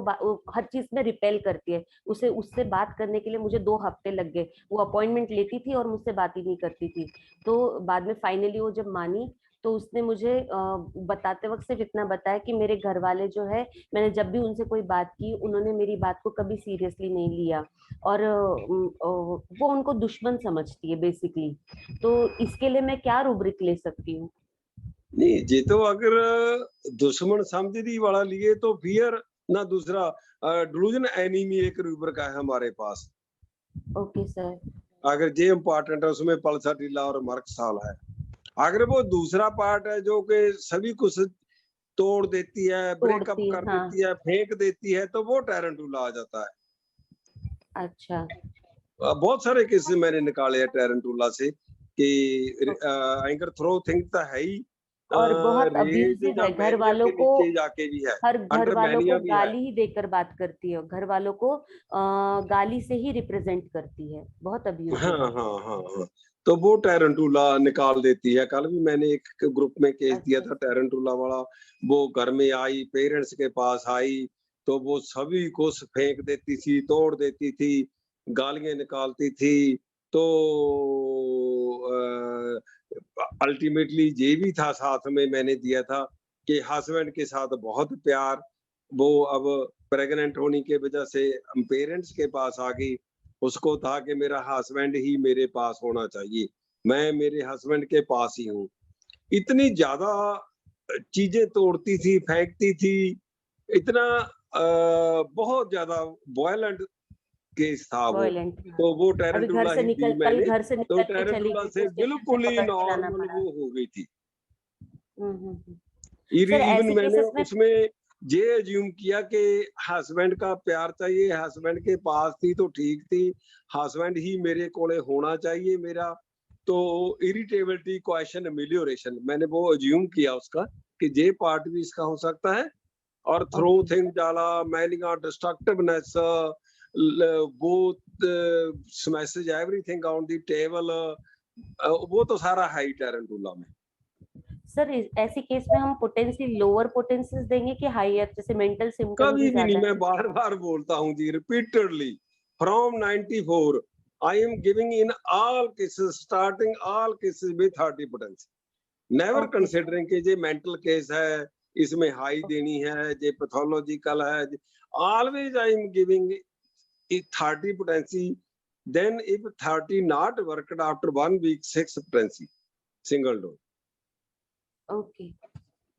S8: हर चीज में रिपेल करती है, उससे बात करने के लिए मुझे 2 हफ्ते लग गए। वो अपॉइंटमेंट लेती थी और मुझसे बात ही नहीं करती थी। तो बाद में फाइनली वो जब मानी तो उसने मुझे बताते वक्त सिर्फ इतना बताया कि मेरे घर वाले जो है, मैंने जब भी उनसे कोई बात की उन्होंने मेरी बात को कभी सीरियसली नहीं लिया और वो उनको दुश्मन समझती है बेसिकली। तो इसके लिए मैं क्या रूब्रिक ले सकती हूँ?
S2: नहीं, जे तो अगर दुश्मन समझदी वाला लिए तो फियर ना, दूसरा डिलूजन एनीमी एक रूब्रिक है हमारे पास।
S8: Okay sir.
S2: अगर जे इम्पोर्टेंट है उसमें पल्साटिला और मर्कसाल है। अगर वो दूसरा पार्ट है जो कि सभी कुछ तोड़ देती है, ब्रेकअप कर देती है, फेंक देती है, तो वो टैरेंटुला आ जाता है।
S8: अच्छा।
S2: बहुत सारे केसेस मैंने निकाले हैं टैरेंटुला से कि एंगर थ्रो थिंग तो है ही,
S8: और बहुत अब्यूसिव है, घर वालों को
S2: जाके भी है,
S8: हर घर वालों को गाली ही देकर बात करती है, घर वालों को गाली से ही रिप्रेजेंट करती है, बहुत अब्यूसिव।
S2: हाँ। तो वो टैरेंटुला निकाल देती है। कल भी मैंने एक ग्रुप में केस दिया था टैरेंटुला वाला। वो घर में आई, पेरेंट्स के पास आई, तो वो सभी को फेंक देती थी, तोड़ देती थी, गालियां निकालती थी। तो अल्टीमेटली ये भी था साथ में मैंने दिया था कि हस्बैंड के साथ बहुत प्यार, वो अब प्रेग्नेंट होने के वजह से पेरेंट्स के पास आ गई। उसको था कि मेरा हस्बैंड ही मेरे पास होना चाहिए, मैं मेरे हस्बैंड के पास ही हूँ। इतनी ज्यादा चीजें तोड़ती थी, फेंकती थी, इतना बहुत ज्यादा वायलेंट केस था वो। तो वो टैरेंटुला ही दी मैंने, तो टैरेंटुला से बिल्कुल ही नॉर्मल वो हो गई थी। इवन मैंने उसमें ये अज्यूम किया कि हस्बैंड का प्यार चाहिए, हस्बैंड के पास थी तो ठीक थी, हस्बैंड ही मेरे कोले होना चाहिए मेरा। तो इरिटेबिलिटी क्वेश्चन एमिलियोरेशन मैंने वो अज्यूम किया उसका कि ये पार्ट भी इसका हो सकता है और थ्रो थिंग जाला mailing डिस्ट्रक्टिवनेस both smashes everything on the table, वो तो सारा है ही टैरेंटुला में।
S8: सर ऐसी केस में हम पोटेंसी लोअर पोटेंसीज देंगे कि हायर, जैसे मेंटल सिम्टम
S2: कभी भी नहीं, मैं बार बार बोलता हूँ जी repeatedly from 94 I am giving in all cases, starting all cases with 30 potency, never considering कि ये mental case है, इसमें high देनी है, ये pathological है, always I am giving it 30 potency, then if 30 not worked after 1 week 6 potency single dose।
S8: Okay,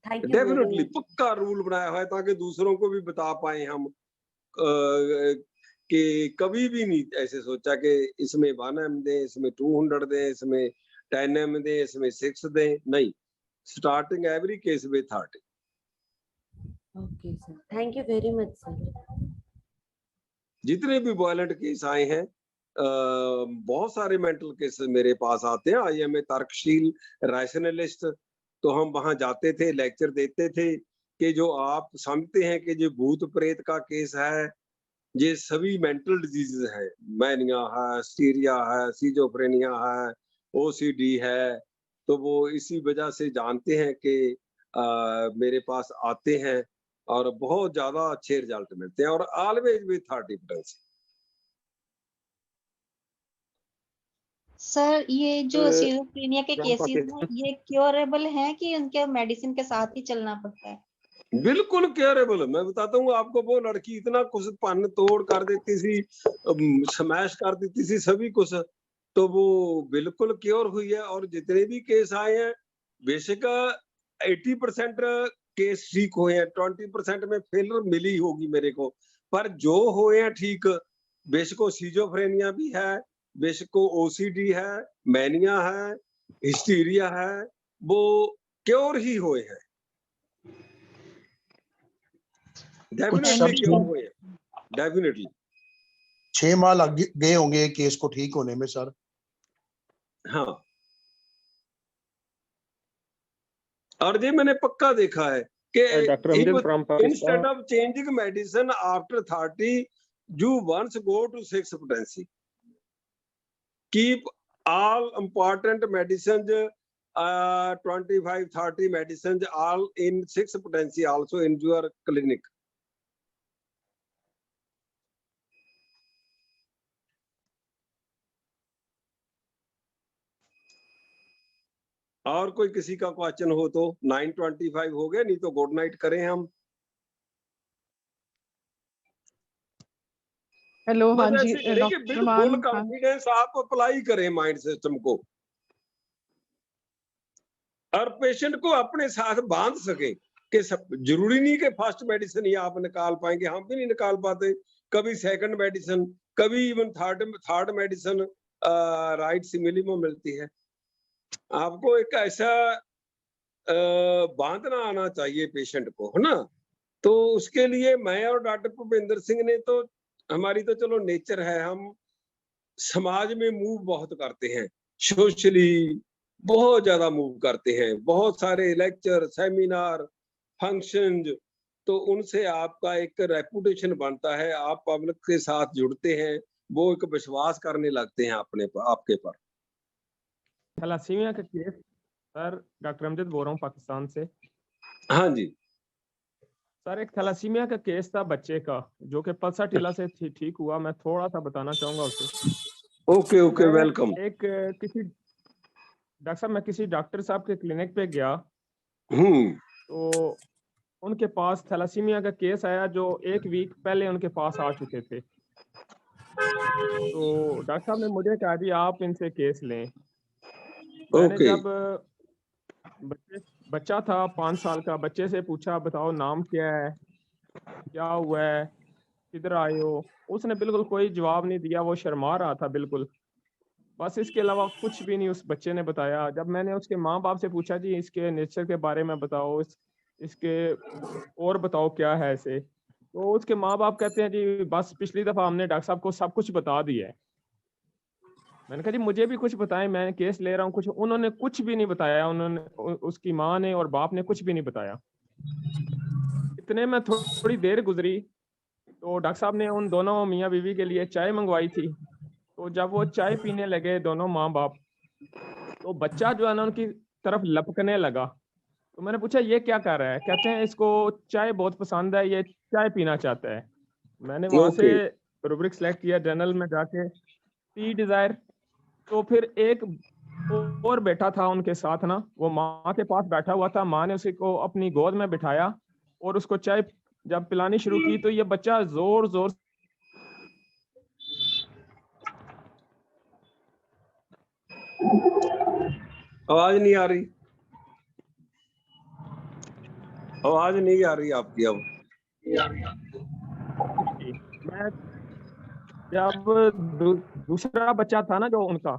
S8: thank you.
S2: Definitely पक्का rule बनाया हुआ है ताकि दूसरों को भी बता पाए हम कि कभी भी नहीं ऐसे सोचा कि इसमें 1 m दें, इसमें 200 दें, इसमें 10 m दें, इसमें 6 दें, नहीं, starting every case with 30।
S8: Okay sir, thank you very much sir.
S2: जितने भी वायलेंट केस आए हैं, बहुत सारे मेंटल केसेस मेरे पास आते हैं। आई एम ए तर्कशील रैशनलिस्ट, तो हम वहां जाते थे, लेक्चर देते थे कि जो आप समझते हैं कि जो भूत प्रेत का केस है, ये सभी मेंटल डिजीजेस है, मैनिया है, हिस्टीरिया है, सिजोफ्रेनिया है, ओसीडी है, तो वो इसी वजह से जानते हैं कि मेरे पास आते हैं और बहुत ज्यादा अच्छे रिजल्ट मिलते हैं और ऑलवेज विद 30%।
S3: सर ये जो सिजोफ्रेनिया के केसेस हैं, ये क्योरेबल हैं कि उनके मेडिसिन के साथ ही चलना पड़ता है?
S2: बिल्कुल क्योरेबल। मैं बताता हूँ आपको, वो लड़की इतना कुछ पन तोड़ कर देती थी, स्मैश कर देती थी सभी कुछ, तो वो बिल्कुल क्योर हुई है। और जितने भी केस आए हैं, बेशक 80% केस ठीक हुए हैं, 20% में फेलर मिली होगी मेरे को, पर जो हुए हैं ठीक, बेशक सिजोफ्रेनिया भी है, बेशक ओसीडी है, मैनिया है, हिस्टीरिया है, वो क्योर ही हुए हैं, डेफिनेटली क्योर हुए हैं, डेफिनेटली।
S6: 6 माह लग गए होंगे केस को ठीक होने में सर।
S2: हाँ, और ये मैंने पक्का देखा है कि instead of changing medicine after 30 you once go to 6 potency, keep all important medicines 25-30 medicines all in 6 potency also in your clinic। और कोई किसी का क्वेश्चन हो तो 9:25 हो गया, नहीं तो गुड नाइट करें हम।
S9: हेलो, हाँ जी
S2: बिल्कुल कॉन्फिडेंस आप अप्लाई करें माइंड सिस्टम को और पेशेंट को अपने साथ बांध सके कि जरूरी नहीं कि फर्स्ट मेडिसिन ही आप निकाल पाएंगे, हम भी नहीं निकाल पाते, कभी सेकंड मेडिसिन, कभी even third medicine right simile में मिलती है। आपको एक ऐसा बांधना आना चाहिए पेशेंट को, है ना। तो उसके लिए मैं और डॉक्टर भूपेंद्र सिंह ने तो, हमारी तो चलो नेचर है, हम समाज में मूव बहुत करते हैं, सोशली बहुत ज्यादा मूव करते हैं, बहुत सारे लेक्चर, सेमिनार, फंक्शंस, तो उनसे आपका एक रेपुटेशन बनता है, आप पब्लिक के साथ जुड़ते हैं, वो एक विश्वास करने लगते हैं अपने पर, आपके पर।
S7: थैलासीमिया का केस सर, डॉक्टर अमजद बोल रहा हूँ पाकिस्तान से।
S2: हाँ जी
S7: सर, एक थैलासीमिया का केस था बच्चे का, जो कि पल्साटिला से ठीक हुआ। मैं थोड़ा सा बताना चाहूंगा उसे।
S2: Okay okay, welcome.
S7: एक किसी डॉक्टर साहब, मैं किसी डॉक्टर साहब के क्लिनिक पे गया, तो उनके पास थैलासीमिया का केस आया, जो 1 वीक पहले उनके पास आ चुके थे। तो डॉक्टर साहब ने मुझे कहा जी आप इनसे केस लें। मैंने जब बच्चा था 5 साल का, बच्चे से पूछा बताओ नाम क्या है, क्या हुआ है, किधर आए हो, उसने बिल्कुल कोई जवाब नहीं दिया, वो शर्मा रहा था बिल्कुल, बस इसके अलावा कुछ भी नहीं उस बच्चे ने बताया। जब मैंने उसके माँ बाप से पूछा जी इसके नेचर के बारे में बताओ, इसके और बताओ क्या है ऐसे, तो उसके माँ बाप कहते हैं जी बस पिछली दफ़ा हमने डॉक्टर साहब को सब कुछ बता दिया है। मैंने कहा जी मुझे भी कुछ बताएं, मैं केस ले रहा हूँ कुछ। उन्होंने कुछ भी नहीं बताया, उन्होंने, उसकी माँ ने और बाप ने कुछ भी नहीं बताया। इतने में थोड़ी देर गुजरी तो डॉक्टर साहब ने उन दोनों मियाँ बीवी के लिए चाय मंगवाई थी। तो जब वो चाय पीने लगे दोनों माँ बाप, तो बच्चा जो है ना उनकी तरफ लपकने लगा। तो मैंने पूछा ये क्या कर रहा है? कहते हैं इसको चाय बहुत पसंद है, ये चाय पीना चाहता है। मैंने वहां से रूब्रिक सेलेक्ट किया जर्नल में जाके, टी डिजायर। तो फिर एक और बैठा था उनके साथ ना, वो माँ के पास बैठा हुआ था। माँ ने उसी को अपनी गोद में बिठाया और उसको चाय जब पिलानी शुरू की तो ये बच्चा जोर जोर
S2: आवाज नहीं आ रही, आवाज नहीं आ रही आपकी अब।
S7: मैं जब दूसरा बच्चा था ना जो उनका,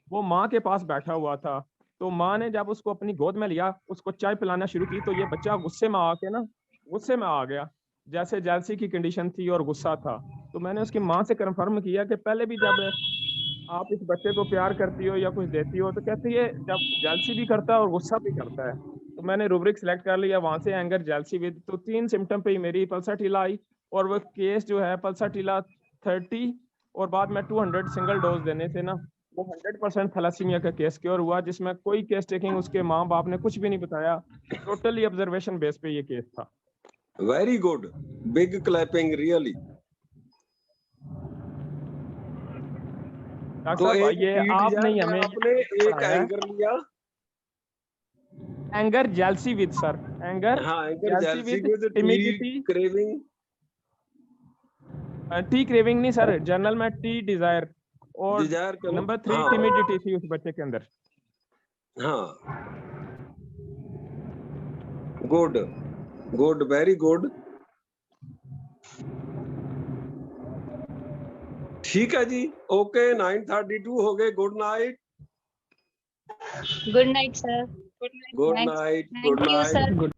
S7: वो माँ के पास बैठा हुआ था। तो माँ ने जब उसको अपनी गोद में लिया, उसको चाय पिलाना शुरू की, तो ये बच्चा गुस्से में आ गया, जैसे जेलसी की कंडीशन थी और गुस्सा था। तो मैंने उसकी माँ से कंफर्म किया कि पहले भी जब आप इस बच्चे को प्यार करती हो या कुछ देती हो तो कहती है जब जेलसी भी करता है और गुस्सा भी करता है। तो मैंने रूब्रिक सेलेक्ट कर लिया वहां से, एंगर, जेलसी विद। तो 3 सिम्टम पे ही मेरी पल्साटिला आई और वो केस जो है पल्साटिला 30 और बाद में 200 सिंगल डोज देने से ना वो 100% थैलेसीमिया का केस क्योर हुआ, जिसमें कोई केस टेकिंग उसके माँ बाप ने कुछ भी नहीं बताया। टोटली ऑब्जर्वेशन बेस पे ये केस था।
S2: Very good, big clapping really.
S7: Doctor
S2: तो
S7: साहब
S2: एक
S7: ये आप नहीं हमें
S2: आपने एक एंगर लिया,
S7: anger jealousy with sir, anger
S2: हाँ anger jealousy with
S7: timidity,
S2: craving,
S7: tea craving नहीं सर, जर्नल में टी डिजायर और
S2: डिजायर का
S7: नंबर 3
S2: हाँ,
S7: टिमिडिटी थी उस बच्चे के अंदर।
S2: हाँ गुड गुड, वेरी गुड। ठीक है जी, ओके 9:32 हो गए। Good night.
S3: Good night sir.
S2: Good night, good
S3: thank you
S2: night.
S3: Sir.